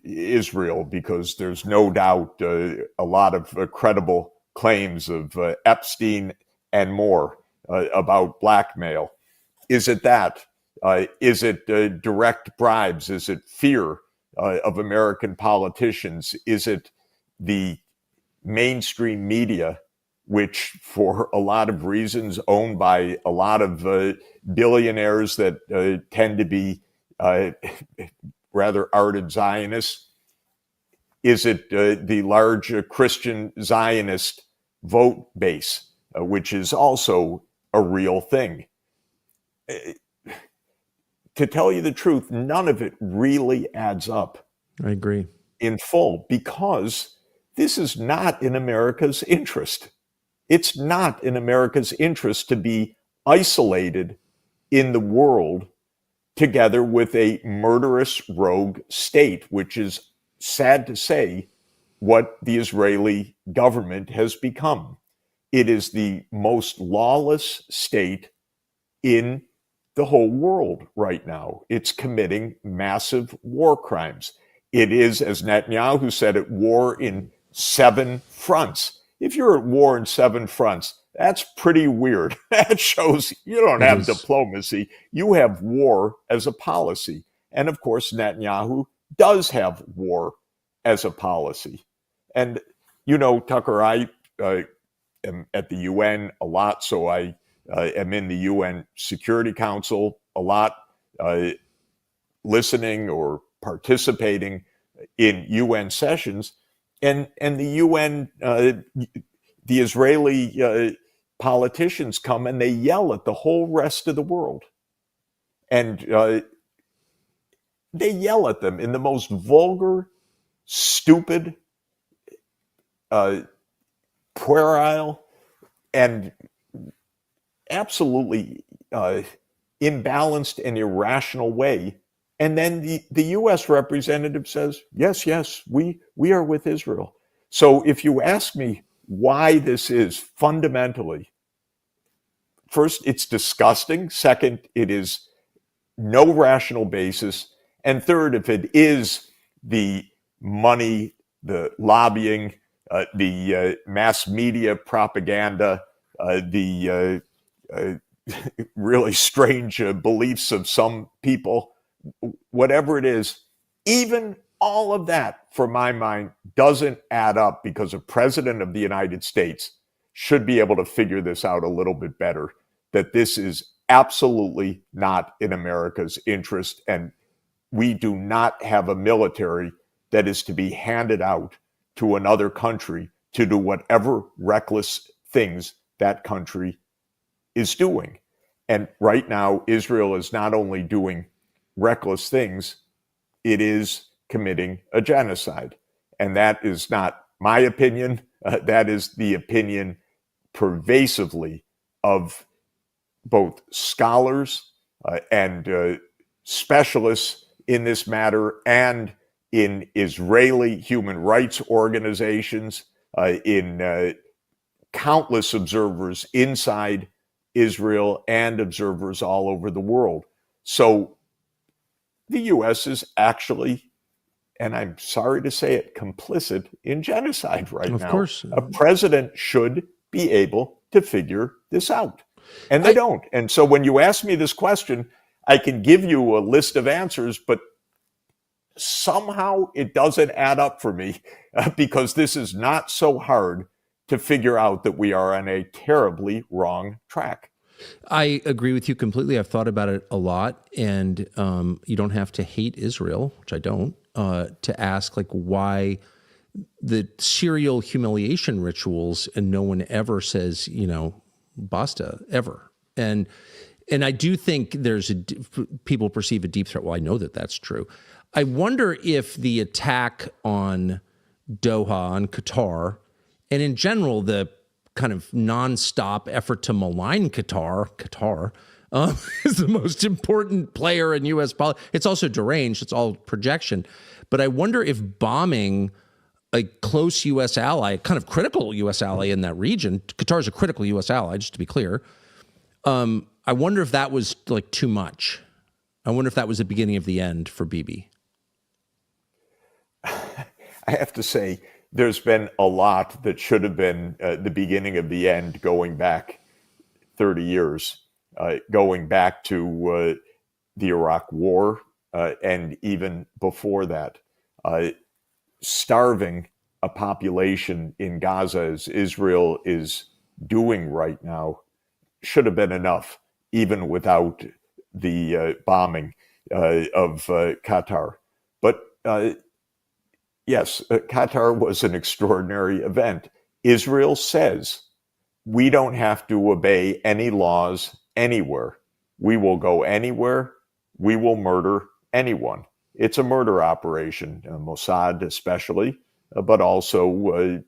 Israel? Because there's no doubt a lot of credible claims of Epstein and more about blackmail. Is it that? Is it direct bribes? Is it fear of American politicians? Is it the mainstream media, which for a lot of reasons owned by a lot of billionaires that tend to be rather ardent Zionists? Is it the large Christian Zionist vote base, which is also a real thing? To tell you the truth, none of it really adds up. I agree. In full, because this is not in America's interest. It's not in America's interest to be isolated in the world together with a murderous rogue state, which is, sad to say, what the Israeli government has become. It is the most lawless state in the whole world right now. It's committing massive war crimes. It is, as Netanyahu said, at war in 7 fronts. If you're at war in 7 fronts, that's pretty weird. That shows you don't have diplomacy. You have war as a policy. And of course, Netanyahu does have war as a policy. And, you know, Tucker, I am at the UN a lot, so I am in the UN Security Council a lot, listening or participating in UN sessions. And the UN, the Israeli politicians come and they yell at the whole rest of the world. And they yell at them in the most vulgar, stupid, puerile, and absolutely imbalanced and irrational way. And then the U.S. representative says, yes, we are with Israel. So if you ask me why this is fundamentally, first, it's disgusting. Second, it is no rational basis. And third, if it is the money, the lobbying, the mass media propaganda, the really strange beliefs of some people, whatever it is, even all of that, for my mind, doesn't add up, because a president of the United States should be able to figure this out a little bit better, that this is absolutely not in America's interest. And we do not have a military that is to be handed out to another country to do whatever reckless things that country is doing. And right now, Israel is not only doing reckless things, it is committing a genocide. And that is not my opinion. That is the opinion pervasively of both scholars and specialists in this matter, and in Israeli human rights organizations, in countless observers inside Israel and observers all over the world. So the U.S. is actually, and I'm sorry to say it, complicit in genocide right now. Of course. A president should be able to figure this out. And they don't. And so when you ask me this question, I can give you a list of answers, but somehow it doesn't add up for me, because this is not so hard to figure out that we are on a terribly wrong track. I agree with you completely. I've thought about it a lot, and you don't have to hate Israel, which I don't. to ask like why the serial humiliation rituals and no one ever says, basta ever. And I do think people perceive a deep threat. Well, I know that that's true. I wonder if the attack on Doha, on Qatar, and in general, the kind of nonstop effort to malign Qatar is the most important player in U.S. politics. It's also deranged. It's all projection. But I wonder if bombing a close U.S. ally, kind of critical U.S. ally in that region, Qatar is a critical U.S. ally, just to be clear. I wonder if that was like too much. I wonder if that was the beginning of the end for Bibi. I have to say, there's been a lot that should have been the beginning of the end going back 30 years, going back to the Iraq War and even before that. Starving a population in Gaza, as Israel is doing right now, should have been enough, even without the bombing of Qatar. But yes, Qatar was an extraordinary event. Israel says, we don't have to obey any laws anywhere. We will go anywhere. We will murder anyone. It's a murder operation, Mossad especially, but also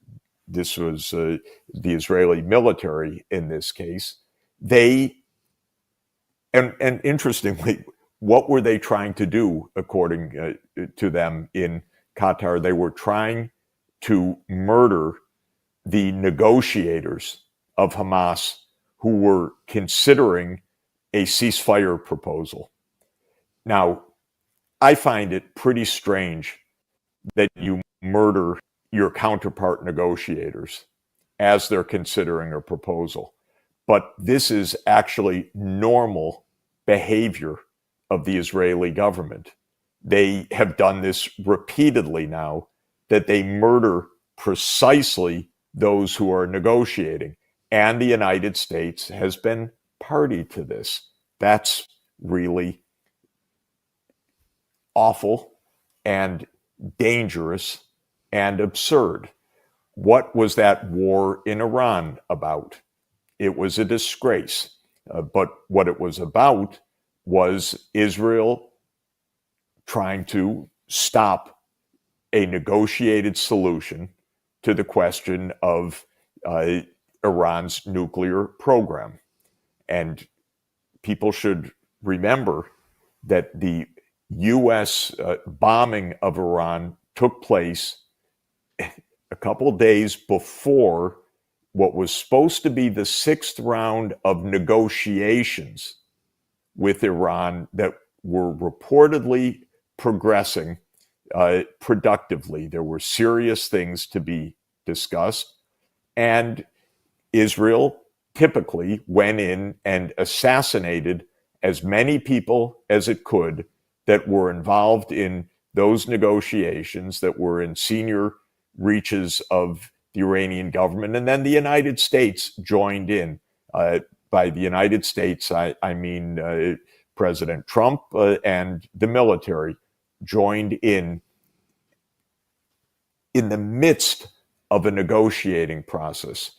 this was the Israeli military in this case. They, and interestingly, what were they trying to do, according to them in Qatar? They were trying to murder the negotiators of Hamas who were considering a ceasefire proposal. Now, I find it pretty strange that you murder your counterpart negotiators as they're considering a proposal. But this is actually normal behavior of the Israeli government. They have done this repeatedly now, that they murder precisely those who are negotiating. And the United States has been party to this. That's really awful and dangerous and absurd. What was that war in Iran about? It was a disgrace. But what it was about was Israel trying to stop a negotiated solution to the question of Iran's nuclear program. And people should remember that the U.S. Bombing of Iran took place a couple days before what was supposed to be the sixth round of negotiations with Iran that were reportedly progressing productively. There were serious things to be discussed, and Israel typically went in and assassinated as many people as it could that were involved in those negotiations, that were in senior reaches of the Iranian government. And then the United States joined in. By the United States, I mean President Trump and the military joined in the midst of a negotiating process.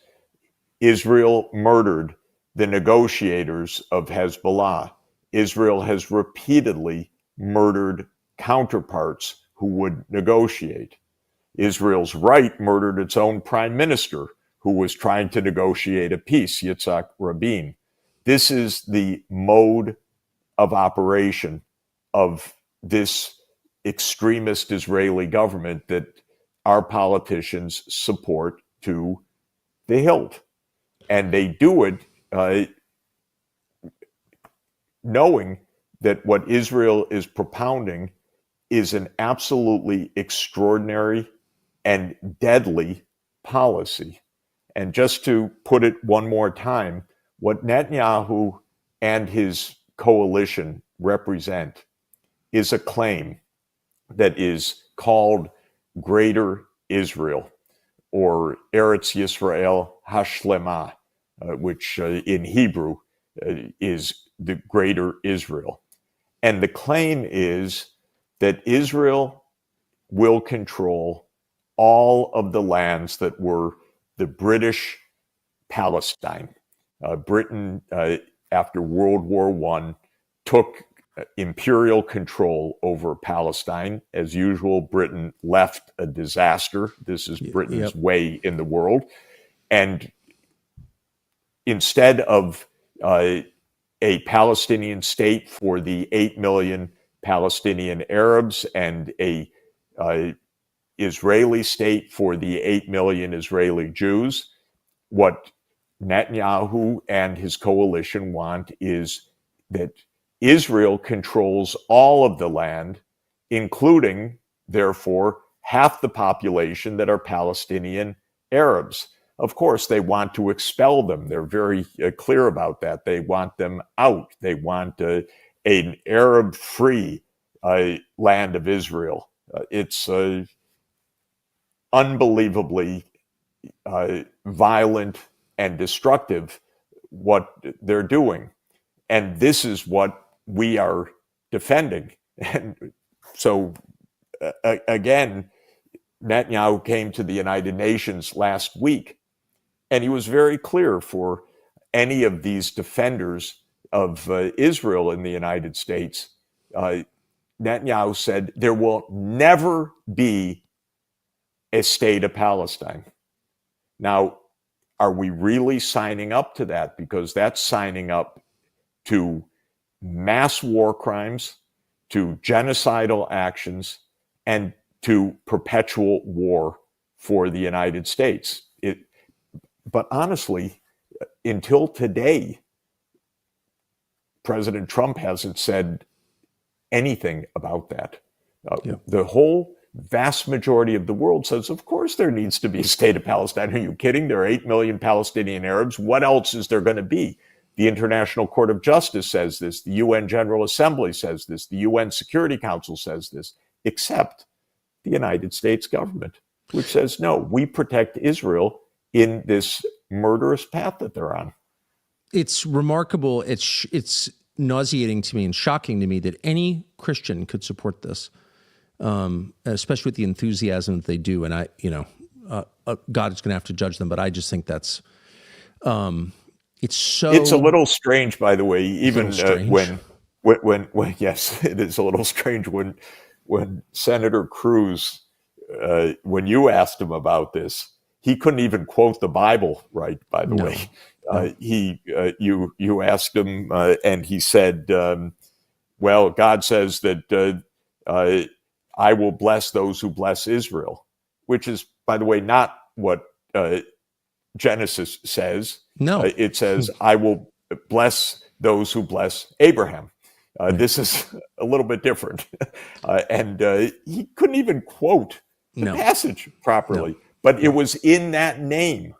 Israel murdered the negotiators of Hezbollah. Israel has repeatedly murdered counterparts who would negotiate. Israel's right murdered its own prime minister who was trying to negotiate a peace, Yitzhak Rabin. This is the mode of operation of this extremist Israeli government that our politicians support to the hilt. And they do it knowing that what Israel is propounding is an absolutely extraordinary and deadly policy. And just to put it one more time, what Netanyahu and his coalition represent is a claim that is called Greater Israel, or Eretz Yisrael Hashlema, which in Hebrew is the Greater Israel. And the claim is that Israel will control all of the lands that were the British Palestine. Britain, after World War I, took imperial control over Palestine. As usual, Britain left a disaster. This is Britain's way in the world. And instead of a Palestinian state for the 8 million Palestinian Arabs and a Israeli state for the 8 million Israeli Jews, what Netanyahu and his coalition want is that Israel controls all of the land, including, therefore, half the population that are Palestinian Arabs. Of course, they want to expel them. They're very clear about that. They want them out. They want an Arab-free land of Israel. It's unbelievably violent and destructive what they're doing. And this is what we are defending. And so, again, Netanyahu came to the United Nations last week, and he was very clear for any of these defenders of Israel in the United States. Netanyahu said, there will never be a state of Palestine. Now, are we really signing up to that? Because that's signing up to mass war crimes, to genocidal actions, and to perpetual war for the United States. But honestly, until today, President Trump hasn't said anything about that. The whole vast majority of the world says, of course there needs to be a state of Palestine. Are you kidding? There are 8 million Palestinian Arabs. What else is there going to be? The International Court of Justice says this. The UN General Assembly says this. The UN Security Council says this, except the United States government, which says, no, we protect Israel in this murderous path that they're on. It's remarkable. It's nauseating to me and shocking to me that any Christian could support this, especially with the enthusiasm that they do. And God is going to have to judge them, but I just think that's it's a little strange, by the way, even when yes, it is a little strange when Senator Cruz, when you asked him about this, he couldn't even quote the Bible right, by the way. You asked him, and he said, well, God says that I will bless those who bless Israel, which is, by the way, not what Genesis says. No. It says, I will bless those who bless Abraham. This is a little bit different. And he couldn't even quote the passage properly. But it was in that name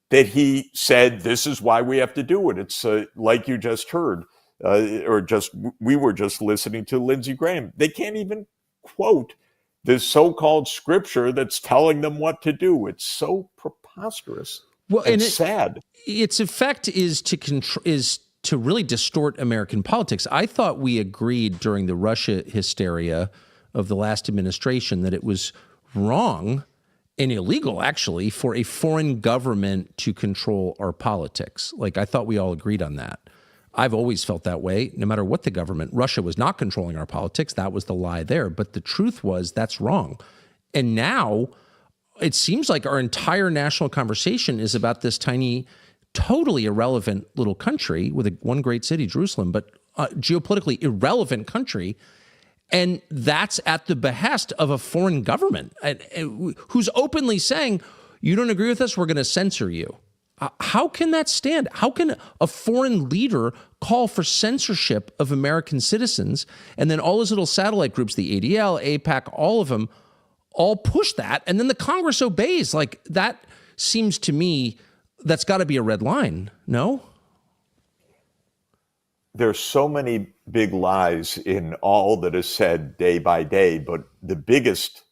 that he said, this is why we have to do it. It's like you just heard, we were just listening to Lindsey Graham. They can't even quote this so-called scripture that's telling them what to do. It's so preposterous and sad. Its effect is to really distort American politics. I thought we agreed during the Russia hysteria of the last administration that it was wrong and illegal, actually, for a foreign government to control our politics. Like, I thought we all agreed on that. I've always felt that way, no matter what the government. Russia was not controlling our politics. That was the lie there. But the truth was that's wrong. And now it seems like our entire national conversation is about this tiny, totally irrelevant little country with one great city, Jerusalem, but geopolitically irrelevant country. And that's at the behest of a foreign government who's openly saying, you don't agree with us, we're going to censor you. How can that stand? How can a foreign leader call for censorship of American citizens, and then all those little satellite groups, the ADL, AIPAC, all of them, all push that, and then the Congress obeys? Like, that seems to me, that's got to be a red line, no? There's so many big lies in all that is said day by day, but the biggest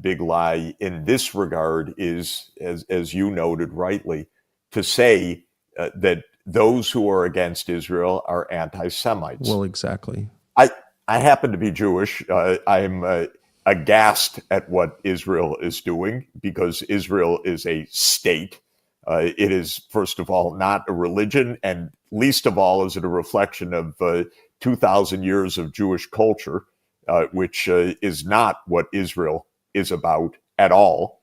big lie in this regard is, as you noted rightly, to say that those who are against Israel are anti-Semites. Well, exactly. I happen to be Jewish. I'm aghast at what Israel is doing, because Israel is a state. It is, first of all, not a religion, and least of all is it a reflection of 2,000 years of Jewish culture, which is not what Israel is about at all.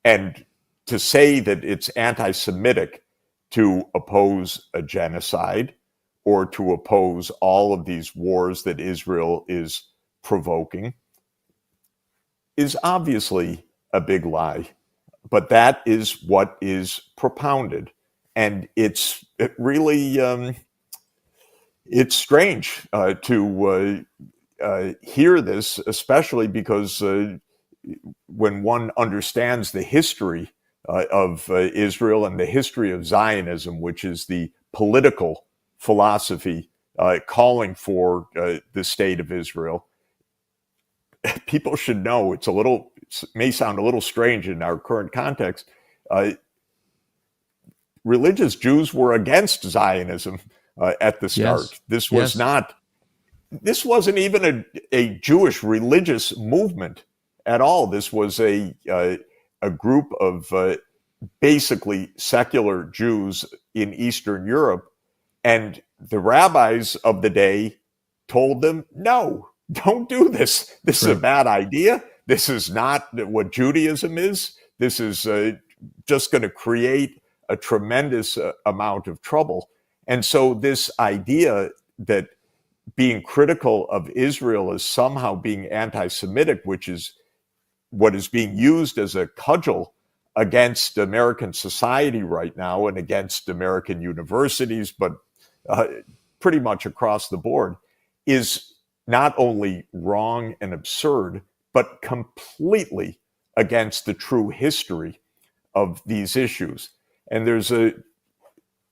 And to say that it's anti-Semitic to oppose a genocide or to oppose all of these wars that Israel is provoking is obviously a big lie. But that is what is propounded. And it's strange to hear this, especially because when one understands the history of Israel and the history of Zionism, which is the political philosophy calling for the state of Israel, people should know it may sound a little strange in our current context. Religious Jews were against Zionism at the start. Yes. This wasn't even a Jewish religious movement at all. This was a group of basically secular Jews in Eastern Europe, and the rabbis of the day told them, no, don't do this. This is a bad idea. This is not what Judaism is. This is just going to create a tremendous amount of trouble. And so this idea that being critical of Israel is somehow being anti-Semitic, which is what is being used as a cudgel against American society right now and against American universities, but pretty much across the board, is not only wrong and absurd, but completely against the true history of these issues. And there's a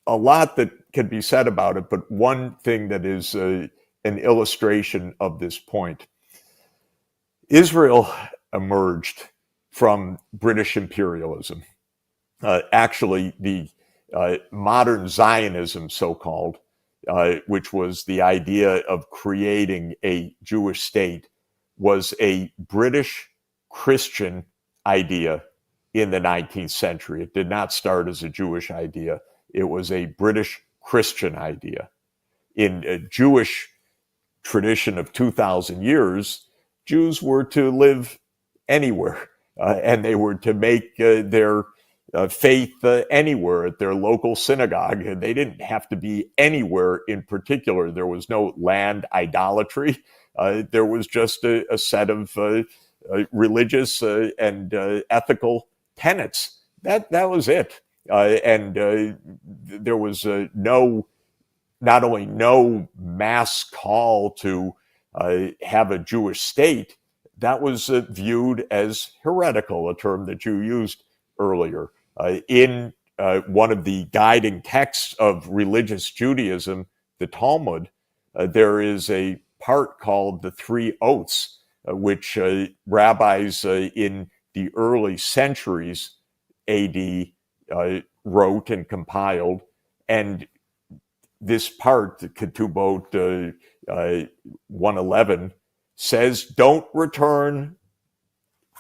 lot that can be said about it, but one thing that is an illustration of this point. Israel emerged from British imperialism. Actually, the modern Zionism, so-called, which was the idea of creating a Jewish state, was a British Christian idea in the 19th century. It did not start as a Jewish idea. It was a British Christian idea. In a Jewish tradition of 2,000 years, Jews were to live anywhere, and they were to make their faith anywhere at their local synagogue. They didn't have to be anywhere in particular. There was no land idolatry. There was just a set of religious and ethical tenets. That was it. And there was not only no mass call to have a Jewish state, that was viewed as heretical, a term that you used earlier. In one of the guiding texts of religious Judaism, the Talmud, there is a part called the Three Oaths, which rabbis in the early centuries AD wrote and compiled. And this part, the Ketubot 111, says, don't return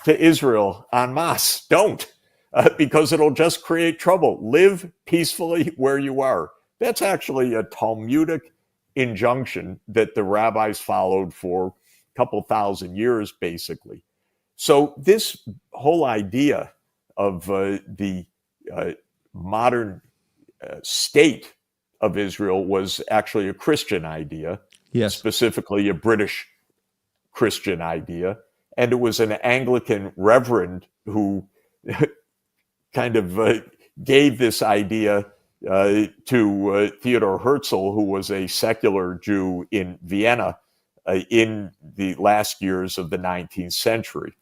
to Israel en masse. Don't. Because it'll just create trouble. Live peacefully where you are. That's actually a Talmudic injunction that the rabbis followed for a couple thousand years, basically. So this whole idea of the modern state of Israel was actually a Christian idea, specifically a British Christian idea. And it was an Anglican reverend who kind of gave this idea to Theodor Herzl, who was a secular Jew in Vienna in the last years of the 19th century.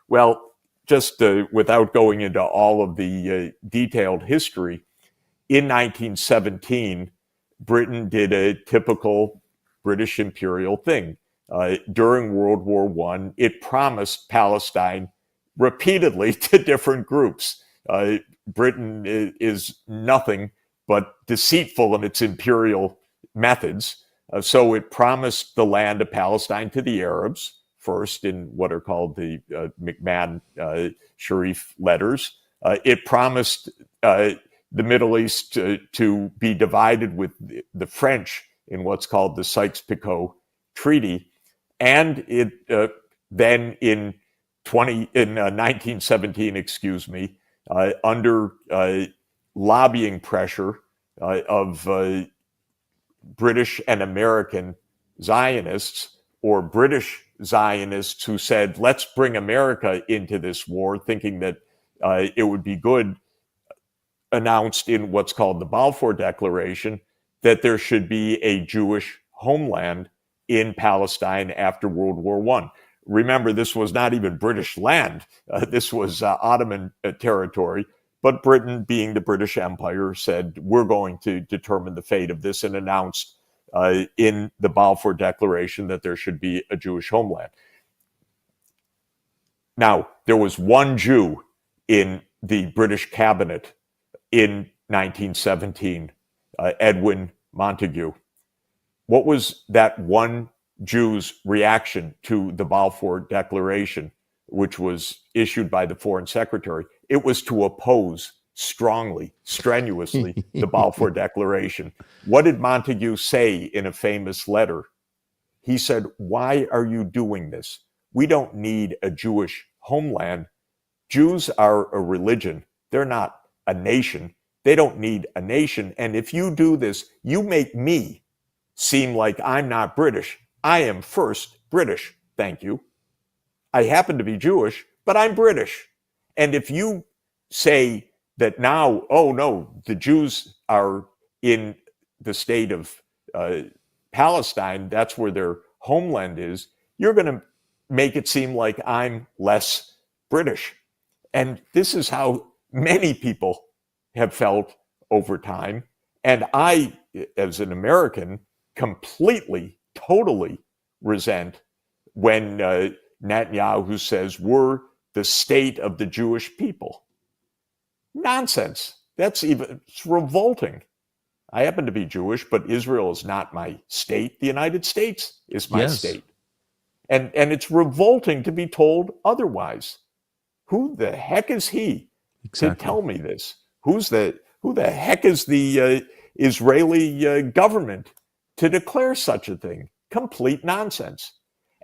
Well, just without going into all of the detailed history, in 1917, Britain did a typical British imperial thing. During World War I, it promised Palestine repeatedly to different groups. Britain is nothing but deceitful in its imperial methods. So it promised the land of Palestine to the Arabs first in what are called the McMahon-Sharif letters. It promised the Middle East to be divided with the French in what's called the Sykes-Picot Treaty. And it then in 1917, under lobbying pressure of British and American Zionists, or British Zionists who said, let's bring America into this war, thinking that it would be good, announced in what's called the Balfour Declaration that there should be a Jewish homeland in Palestine after World War I. Remember, this was not even British land. This was Ottoman territory. But Britain, being the British Empire, said, we're going to determine the fate of this, and announced in the Balfour Declaration that there should be a Jewish homeland. Now, there was one Jew in the British cabinet in 1917, Edwin Montagu. What was that one Jew's reaction to the Balfour Declaration, which was issued by the Foreign Secretary? It was to oppose strongly, strenuously, the Balfour Declaration. What did Montagu say in a famous letter? He said, why are you doing this? We don't need a Jewish homeland. Jews are a religion. They're not a nation. They don't need a nation. And if you do this, you make me seem like I'm not British. I am first British, thank you. I happen to be Jewish, but I'm British. And if you say that now, oh no, the Jews are in the state of Palestine, that's where their homeland is, you're going to make it seem like I'm less British. And this is how many people have felt over time. And I, as an American, completely, totally resent when Netanyahu says we're the state of the Jewish people. Nonsense. It's revolting. I happen to be Jewish, but Israel is not my state. The United States is my state. And it's revolting to be told otherwise. Who the heck is he to tell me this? Who the heck is the Israeli government to declare such a thing? Complete nonsense.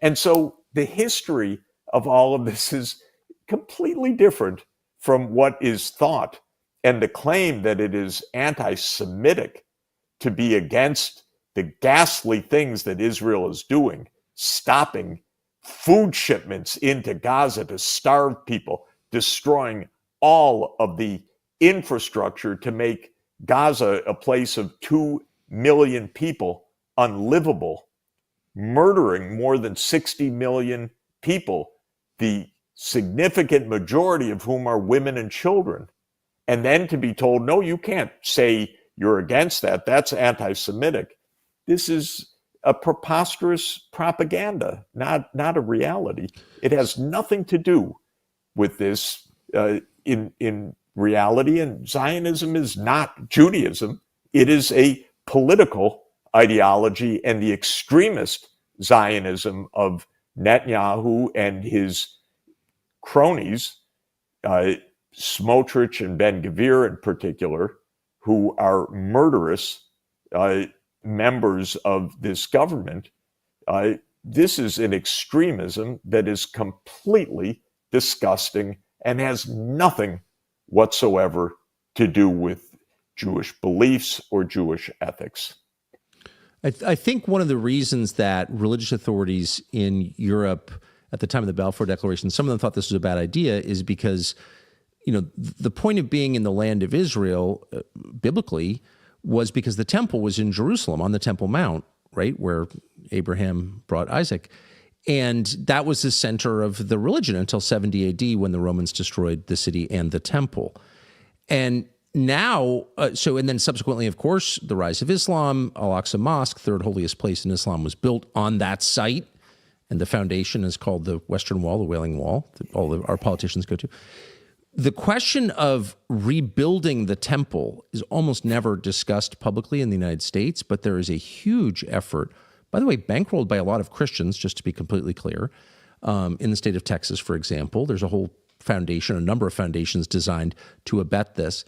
And so the history of all of this is completely different from what is thought. And the claim that it is anti-Semitic to be against the ghastly things that Israel is doing, stopping food shipments into Gaza to starve people, destroying all of the infrastructure to make Gaza a place of 2 million people unlivable, murdering more than 60 million people, the significant majority of whom are women and children. And then to be told, no, you can't say you're against that. That's anti-Semitic. This is a preposterous propaganda, not a reality. It has nothing to do with this in reality. And Zionism is not Judaism. It is a political ideology, and the extremist Zionism of Netanyahu and his cronies, Smotrich and Ben-Gvir in particular, who are murderous members of this government. This is an extremism that is completely disgusting and has nothing whatsoever to do with Jewish beliefs or Jewish ethics. I think one of the reasons that religious authorities in Europe at the time of the Balfour Declaration, some of them thought this was a bad idea, is because, the point of being in the land of Israel, biblically, was because the temple was in Jerusalem on the Temple Mount, right, where Abraham brought Isaac. And that was the center of the religion until 70 AD when the Romans destroyed the city and the temple. And now, and then subsequently, of course, the rise of Islam, Al-Aqsa Mosque, third holiest place in Islam, was built on that site. And the foundation is called the Western Wall, the Wailing Wall, that all of our politicians go to. The question of rebuilding the temple is almost never discussed publicly in the United States, but there is a huge effort, by the way, bankrolled by a lot of Christians, just to be completely clear, in the state of Texas, for example. There's a whole foundation, a number of foundations designed to abet this.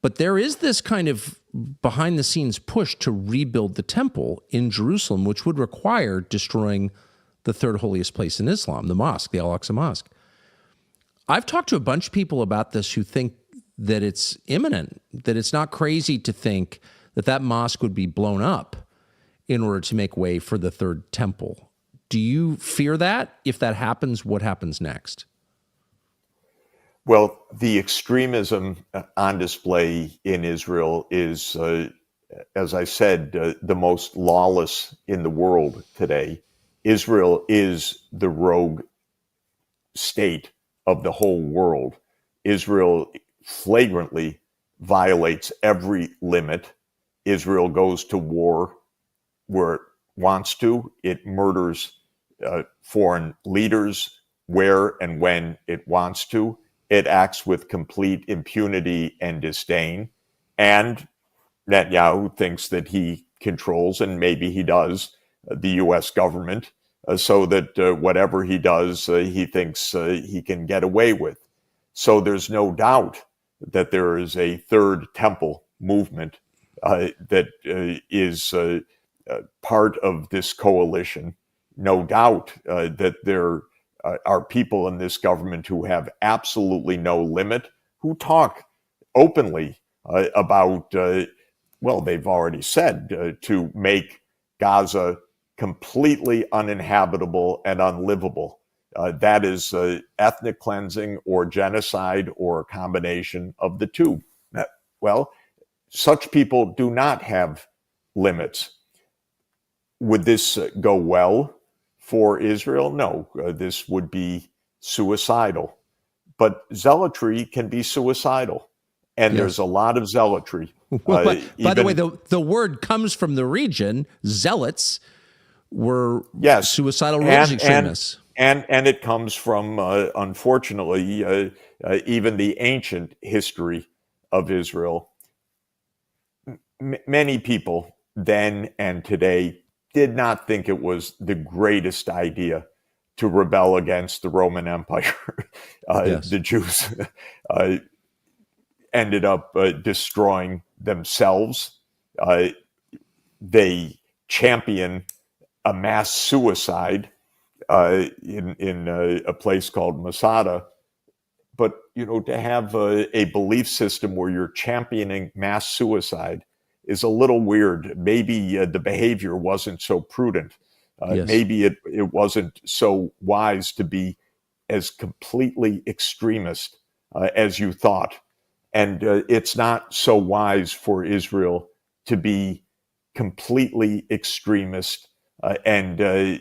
But there is this kind of behind-the-scenes push to rebuild the temple in Jerusalem, which would require destroying the third holiest place in Islam, the mosque, the Al-Aqsa Mosque. I've talked to a bunch of people about this who think that it's imminent, that it's not crazy to think that that mosque would be blown up in order to make way for the third temple. Do you fear that? If that happens, what happens next? Well, the extremism on display in Israel is, as I said, the most lawless in the world today. Israel is the rogue state of the whole world. Israel flagrantly violates every limit. Israel goes to war where it wants to. It murders foreign leaders where and when it wants to. It acts with complete impunity and disdain. And Netanyahu thinks that he controls, and maybe he does, the U.S. government, so that whatever he does, he thinks he can get away with. So there's no doubt that there is a third temple movement that is part of this coalition. No doubt that there are people in this government who have absolutely no limit, who talk openly about, well, they've already said to make Gaza completely uninhabitable and unlivable. That is ethnic cleansing or genocide or a combination of the two. Well, such people do not have limits. Would this go well for Israel? No, this would be suicidal. But zealotry can be suicidal. And Yes. there's a lot of zealotry. Well, by the way, the word comes from the region. Zealots were suicidal religious extremists. And it comes from, unfortunately, even the ancient history of Israel. Many people then and today did not think it was the greatest idea to rebel against the Roman Empire. Yes. The Jews ended up destroying themselves. They champion a mass suicide in a place called Masada. But, to have a belief system where you're championing mass suicide is a little weird. Maybe the behavior wasn't so prudent. Yes. Maybe it wasn't so wise to be as completely extremist as you thought. And it's not so wise for Israel to be completely extremist and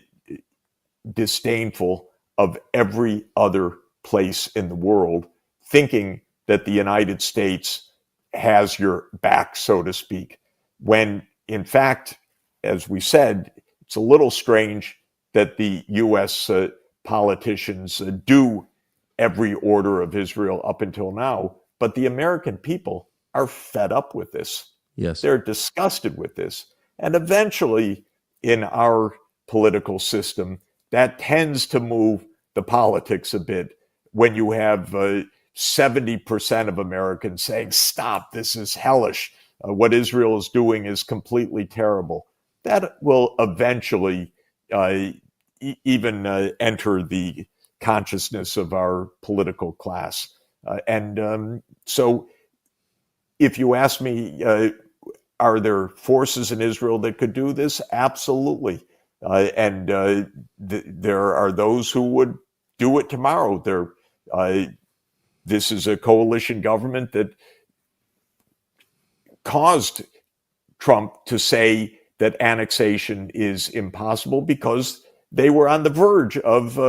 disdainful of every other place in the world, thinking that the United States has your back, so to speak, when in fact, as we said, it's a little strange that the U.S. Politicians do every order of Israel up until now, but the American people are fed up with this. Yes. They're disgusted with this. And eventually, in our political system, that tends to move the politics a bit when you have 70% of Americans saying, stop, this is hellish. What Israel is doing is completely terrible. That will eventually even enter the consciousness of our political class. So if you ask me, are there forces in Israel that could do this? Absolutely. There are those who would do it tomorrow. This is a coalition government that caused Trump to say that annexation is impossible because they were on the verge of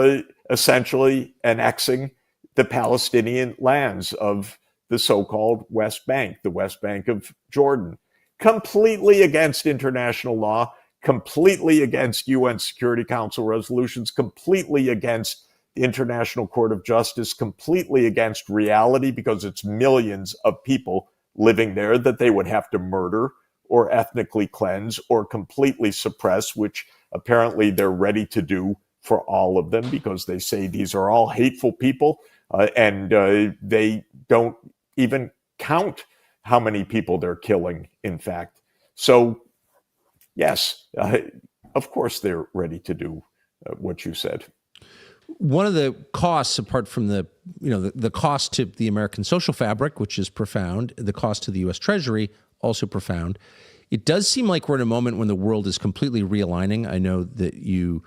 essentially annexing the Palestinian lands of the so-called West Bank, the West Bank of Jordan, completely against international law, completely against UN Security Council resolutions, completely against the International Court of Justice, completely against reality because it's millions of people living there that they would have to murder or ethnically cleanse or completely suppress, which apparently they're ready to do for all of them because they say these are all hateful people, and they don't even count how many people they're killing, in fact. So, yes, of course they're ready to do what you said. One of the costs, apart from the cost to the American social fabric, which is profound, the cost to the U.S. Treasury, also profound. It does seem like we're in a moment when the world is completely realigning. I know that you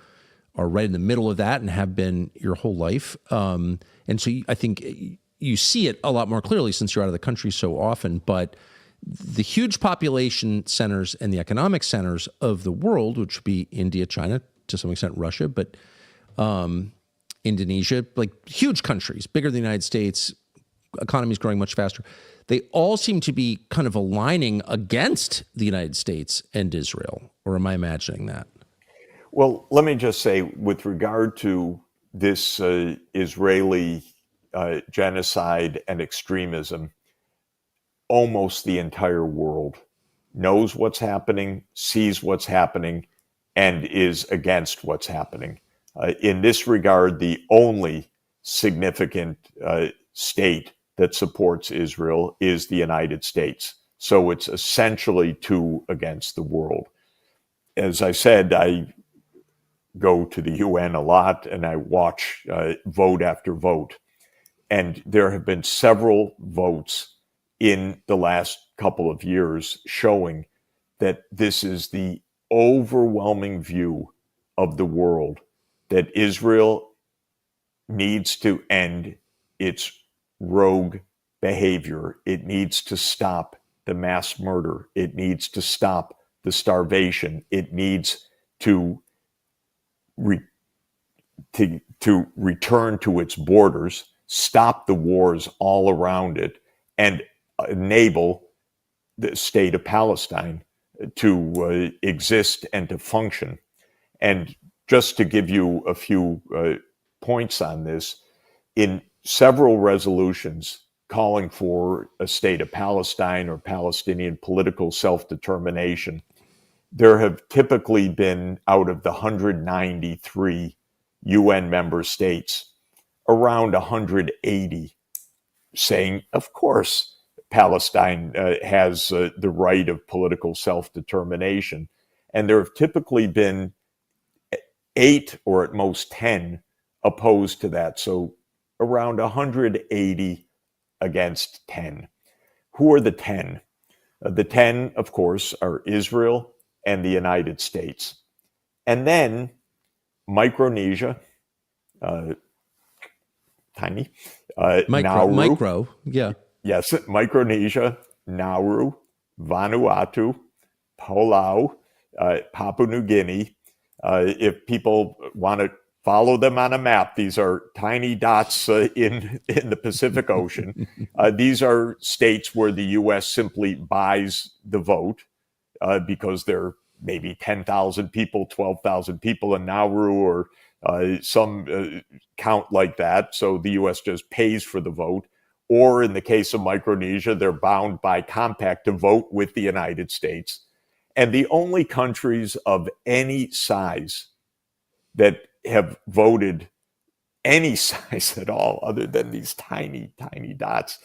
are right in the middle of that and have been your whole life. And so I think you see it a lot more clearly since you're out of the country so often. But the huge population centers and the economic centers of the world, which would be India, China, to some extent Russia, but Indonesia, like huge countries, bigger than the United States, economies growing much faster. They all seem to be kind of aligning against the United States and Israel. Or am I imagining that? Well, let me just say, with regard to this Israeli genocide and extremism, almost the entire world knows what's happening, sees what's happening, and is against what's happening. In this regard, the only significant state that supports Israel is the United States. So it's essentially two against the world. As I said, I go to the UN a lot and I watch vote after vote. And there have been several votes in the last couple of years showing that this is the overwhelming view of the world, that Israel needs to end its rogue behavior. It needs to stop the mass murder. It needs to stop the starvation. It needs to return to its borders, stop the wars all around it, and enable the state of Palestine to exist and to function. And just to give you a few points on this, in several resolutions calling for a state of Palestine or Palestinian political self-determination, there have typically been, out of the 193 UN member states, around 180 saying, of course, Palestine has the right of political self-determination. And there have typically been 8 or at most 10 opposed to that. So around 180 against 10. Who are the 10? The 10, of course, are Israel and the United States. And then Micronesia, tiny, Nauru. Yeah. Yes, Micronesia, Nauru, Vanuatu, Palau, Papua New Guinea. If people want to follow them on a map, these are tiny dots in the Pacific Ocean. These are states where the U.S. simply buys the vote because there are maybe 10,000 people, 12,000 people in Nauru, or some count like that. So the U.S. just pays for the vote. Or in the case of Micronesia, they're bound by compact to vote with the United States. And the only countries of any size that have voted any size at all, other than these tiny, tiny dots,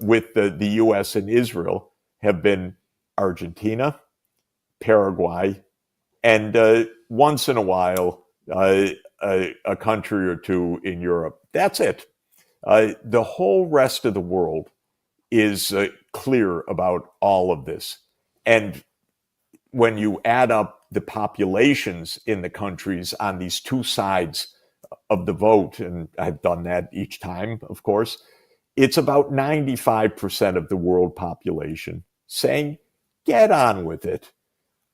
with the U.S. and Israel, have been Argentina, Paraguay, and once in a while, a country or two in Europe. That's it. The whole rest of the world is clear about all of this. And when you add up the populations in the countries on these two sides of the vote, and I've done that each time, of course, it's about 95% of the world population saying, get on with it.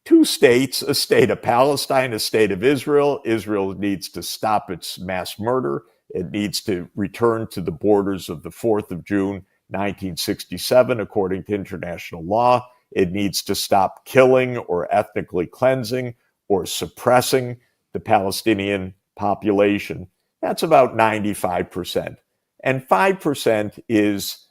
2 states, a state of Palestine, a state of Israel. Israel needs to stop its mass murder. It needs to return to the borders of the 4th of June, 1967, according to international law. It needs to stop killing or ethnically cleansing or suppressing the Palestinian population. That's about 95%. And 5% is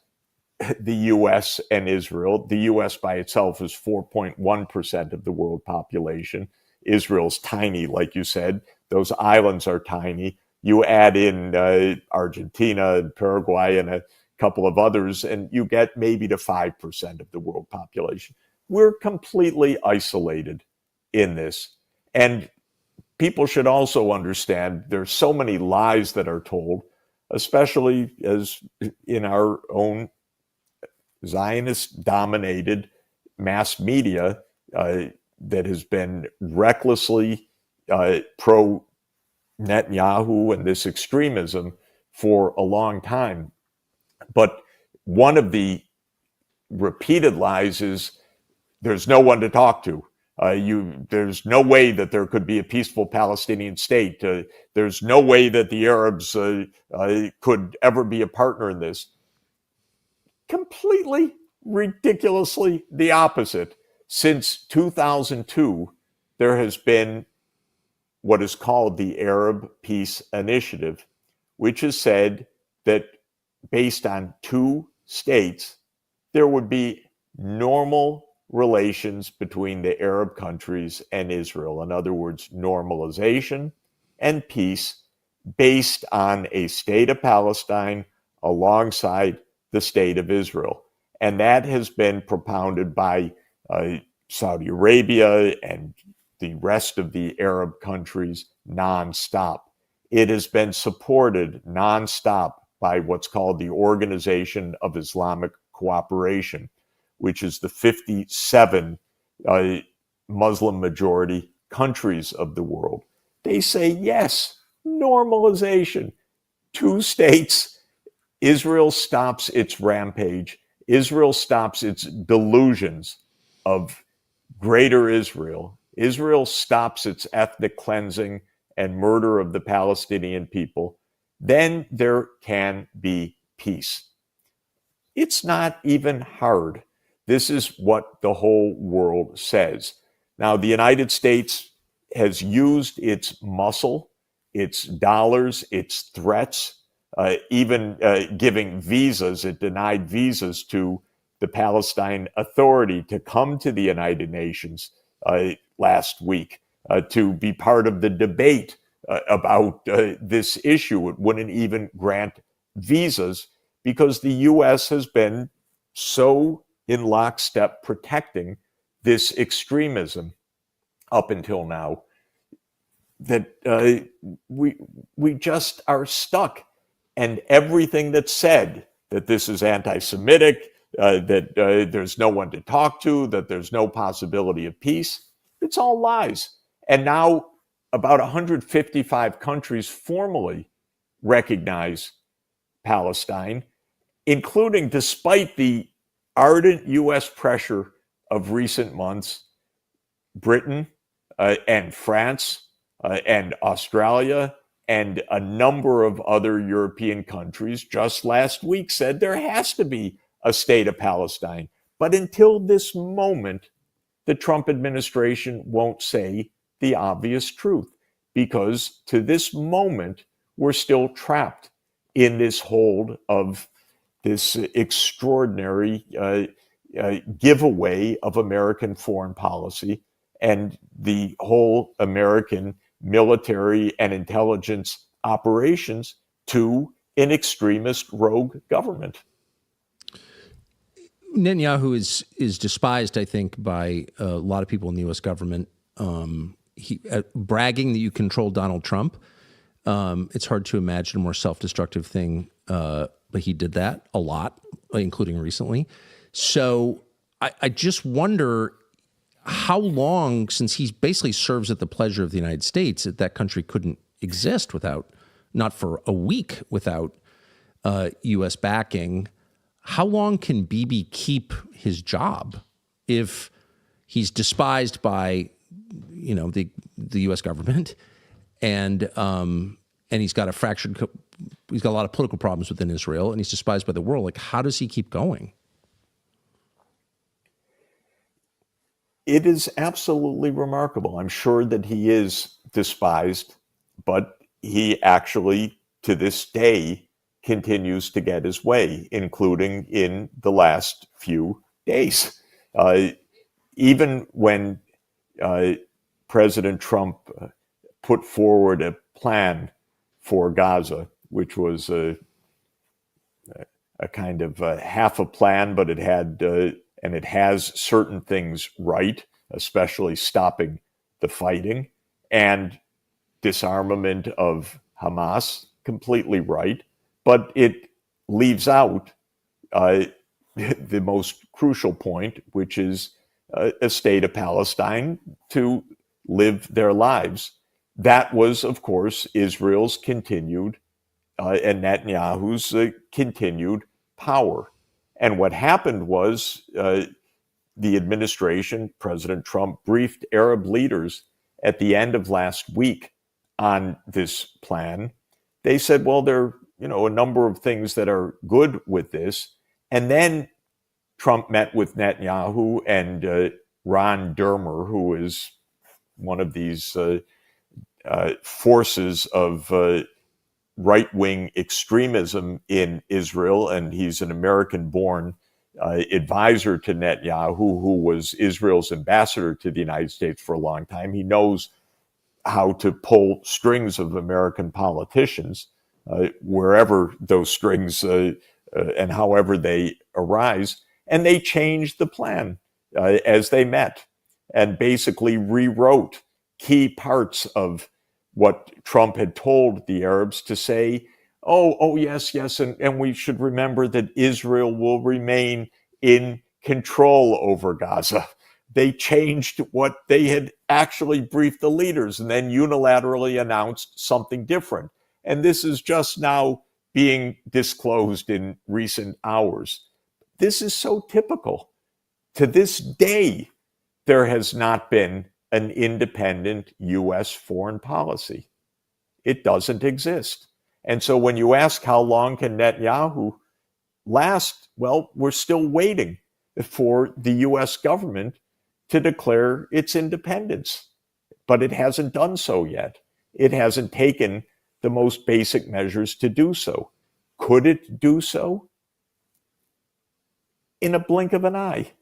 the U.S. and Israel. The U.S. by itself is 4.1% of the world population. Israel's tiny, like you said, those islands are tiny. You add in Argentina and Paraguay and a couple of others, and you get maybe to 5% of the world population. We're completely isolated in this. And people should also understand there's so many lies that are told, especially as in our own Zionist-dominated mass media that has been recklessly pro-Netanyahu and this extremism for a long time. But one of the repeated lies is there's no one to talk to. There's no way that there could be a peaceful Palestinian state. There's no way that the Arabs could ever be a partner in this. Completely, ridiculously the opposite. Since 2002, there has been what is called the Arab Peace Initiative, which has said that based on two states, there would be normal relations between the Arab countries and Israel. In other words, normalization and peace based on a state of Palestine alongside the state of Israel. And that has been propounded by Saudi Arabia and the rest of the Arab countries nonstop. It has been supported nonstop by what's called the Organization of Islamic Cooperation, which is the 57 Muslim majority countries of the world. They say, yes, normalization. Two states. Israel stops its rampage. Israel stops its delusions of greater Israel. Israel stops its ethnic cleansing and murder of the Palestinian people. Then there can be peace. It's not even hard. This is what the whole world says. Now, the United States has used its muscle, its dollars, its threats, even giving visas. It denied visas to the Palestine Authority to come to the United Nations last week to be part of the debate about this issue. It wouldn't even grant visas because the U.S. has been so in lockstep protecting this extremism up until now that we just are stuck. And everything that's said, that this is anti-Semitic, that there's no one to talk to, that there's no possibility of peace, it's all lies. And now about 155 countries formally recognize Palestine, including, despite the ardent U.S. pressure of recent months, Britain and France and Australia and a number of other European countries just last week said there has to be a state of Palestine. But until this moment, the Trump administration won't say the obvious truth, because to this moment, we're still trapped in this hold of this extraordinary giveaway of American foreign policy and the whole American military and intelligence operations to an extremist rogue government. Netanyahu is despised, I think, by a lot of people in the U.S. government. Bragging that you control Donald Trump, it's hard to imagine a more self-destructive thing, but he did that a lot, including recently. So I just wonder how long, since he basically serves at the pleasure of the United States, that country couldn't exist without, not for a week without U.S. backing. How long can Bibi keep his job if he's despised by, the U.S. government, and he's got he's got a lot of political problems within Israel, and he's despised by the world? Like, how does he keep going? It is absolutely remarkable. I'm sure that he is despised, but he actually, to this day, continues to get his way, including in the last few days. Even when President Trump put forward a plan for Gaza, which was a kind of half a plan, but it had and it has certain things right, especially stopping the fighting and disarmament of Hamas, completely right, but it leaves out the most crucial point, which is a state of Palestine to live their lives. That was, of course, Israel's continued and Netanyahu's continued power. And what happened was the administration, President Trump, briefed Arab leaders at the end of last week on this plan. They said, well, there are a number of things that are good with this. And then Trump met with Netanyahu and Ron Dermer, who is one of these forces of right-wing extremism in Israel, and he's an American-born advisor to Netanyahu, who was Israel's ambassador to the United States for a long time. He knows how to pull strings of American politicians, wherever those strings and however they arise. And they changed the plan as they met and basically rewrote key parts of what Trump had told the Arabs to say, oh, yes, and we should remember that Israel will remain in control over Gaza. They changed what they had actually briefed the leaders and then unilaterally announced something different. And this is just now being disclosed in recent hours. This is so typical. To this day, there has not been an independent U.S. foreign policy. It doesn't exist. And so when you ask how long can Netanyahu last, well, we're still waiting for the U.S. government to declare its independence. But it hasn't done so yet. It hasn't taken the most basic measures to do so. Could it do so? In a blink of an eye.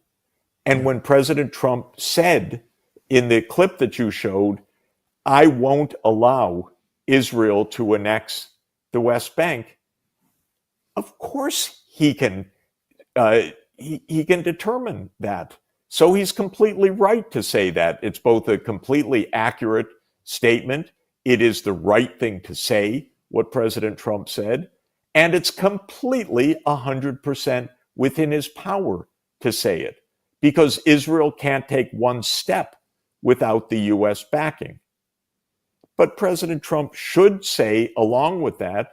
And when President Trump said in the clip that you showed, I won't allow Israel to annex the West Bank, of course he can determine that. So he's completely right to say that. It's both a completely accurate statement. It is the right thing to say, what President Trump said, and it's completely 100% within his power to say it, because Israel can't take one step without the U.S. backing. But President Trump should say, along with that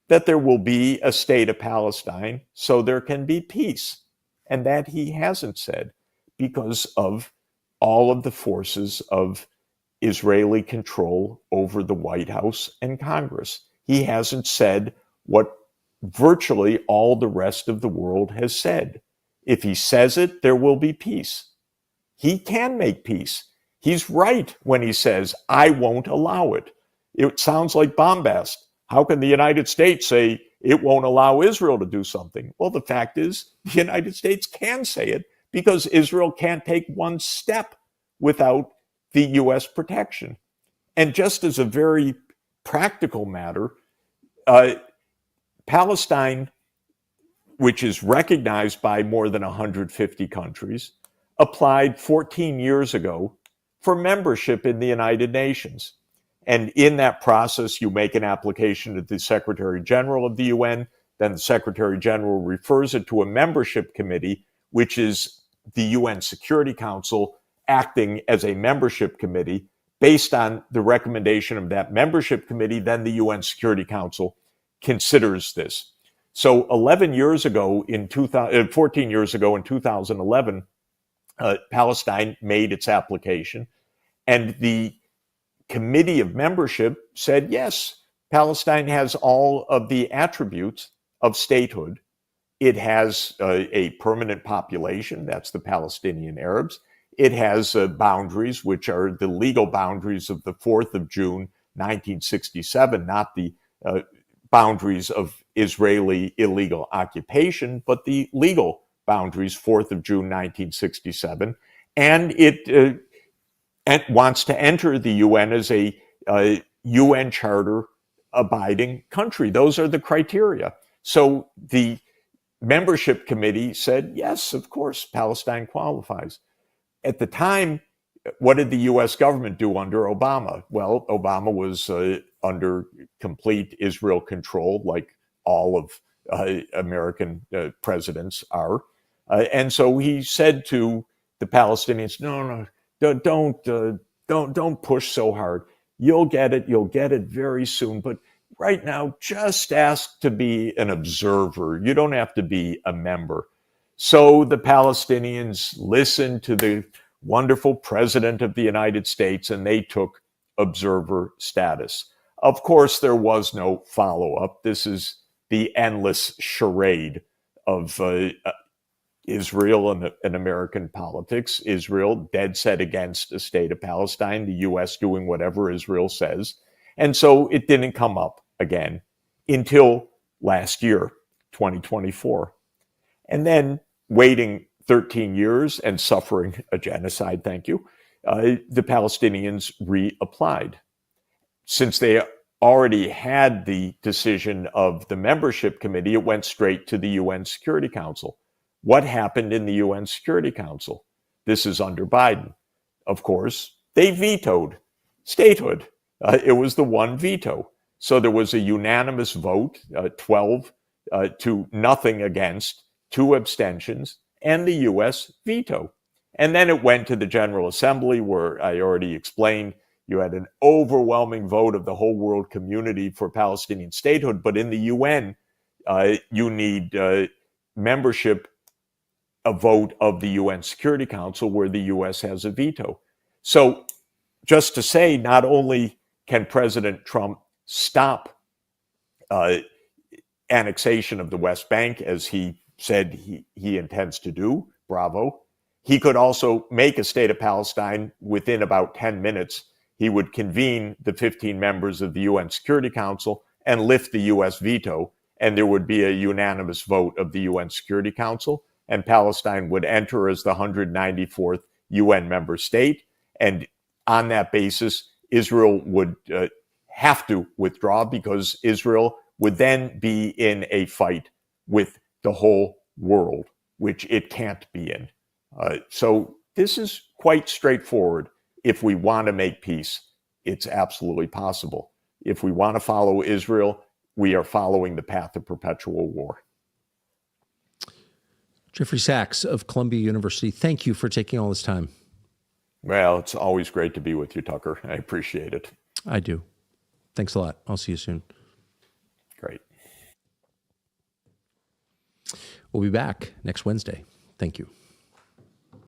there will be a state of Palestine so there can be peace. And that he hasn't said because of all of the forces of Israeli control over the White House and Congress. He hasn't said what virtually all the rest of the world has said. If he says it, there will be peace. He can make peace. He's right when he says, I won't allow it. It sounds like bombast. How can the United States say it won't allow Israel to do something? Well, the fact is, the United States can say it because Israel can't take one step without the U.S. protection. And just as a very practical matter, Palestine, which is recognized by more than 150 countries, applied 14 years ago for membership in the United Nations. And in that process, you make an application to the Secretary General of the UN, then the Secretary General refers it to a membership committee, which is the UN Security Council acting as a membership committee. Based on the recommendation of that membership committee, then the UN Security Council considers this. So 14 years ago in 2011, Palestine made its application, and the Committee of Membership said, yes, Palestine has all of the attributes of statehood. It has a permanent population, that's the Palestinian Arabs. It has boundaries, which are the legal boundaries of the 4th of June, 1967, not the boundaries of Israeli illegal occupation, but the legal boundaries, 4th of June, 1967. And it wants to enter the UN as a UN Charter abiding country. Those are the criteria. So the membership committee said, yes, of course, Palestine qualifies. At the time, what did the U.S. government do under Obama? Well, Obama was under complete Israel control, like all of American presidents are. And so he said to the Palestinians, no, don't push so hard. You'll get it very soon. But right now, just ask to be an observer. You don't have to be a member. So the Palestinians listened to the wonderful president of the United States, and they took observer status. Of course, there was no follow-up. This is the endless charade of Israel and American politics. Israel dead set against a state of Palestine, the U.S. doing whatever Israel says. And so it didn't come up again until last year, 2024. And then waiting 13 years and suffering a genocide, thank you, the Palestinians reapplied. Since they already had the decision of the membership committee, it went straight to the UN Security Council. What happened in the UN Security Council? This is under Biden. Of course, they vetoed statehood. It was the one veto. So there was a unanimous vote, 12 to nothing against, 2 abstentions, and the U.S. veto. And then it went to the General Assembly, where I already explained you had an overwhelming vote of the whole world community for Palestinian statehood. But in the UN, you need membership, a vote of the UN Security Council, where the U.S. has a veto. So just to say, not only can President Trump stop annexation of the West Bank, as he said he intends to do, bravo, he could also make a state of Palestine within about 10 minutes. He would convene the 15 members of the UN Security Council and lift the U.S. veto, and there would be a unanimous vote of the UN Security Council, and Palestine would enter as the 194th UN member state. And on that basis, Israel would have to withdraw, because Israel would then be in a fight with the whole world, which it can't be in. So this is quite straightforward. If we want to make peace, it's absolutely possible. If we want to follow Israel, we are following the path of perpetual war. Jeffrey Sachs of Columbia University, thank you for taking all this time. Well, it's always great to be with you, Tucker. I appreciate it. I do. Thanks a lot. I'll see you soon. Great. We'll be back next Wednesday. Thank you.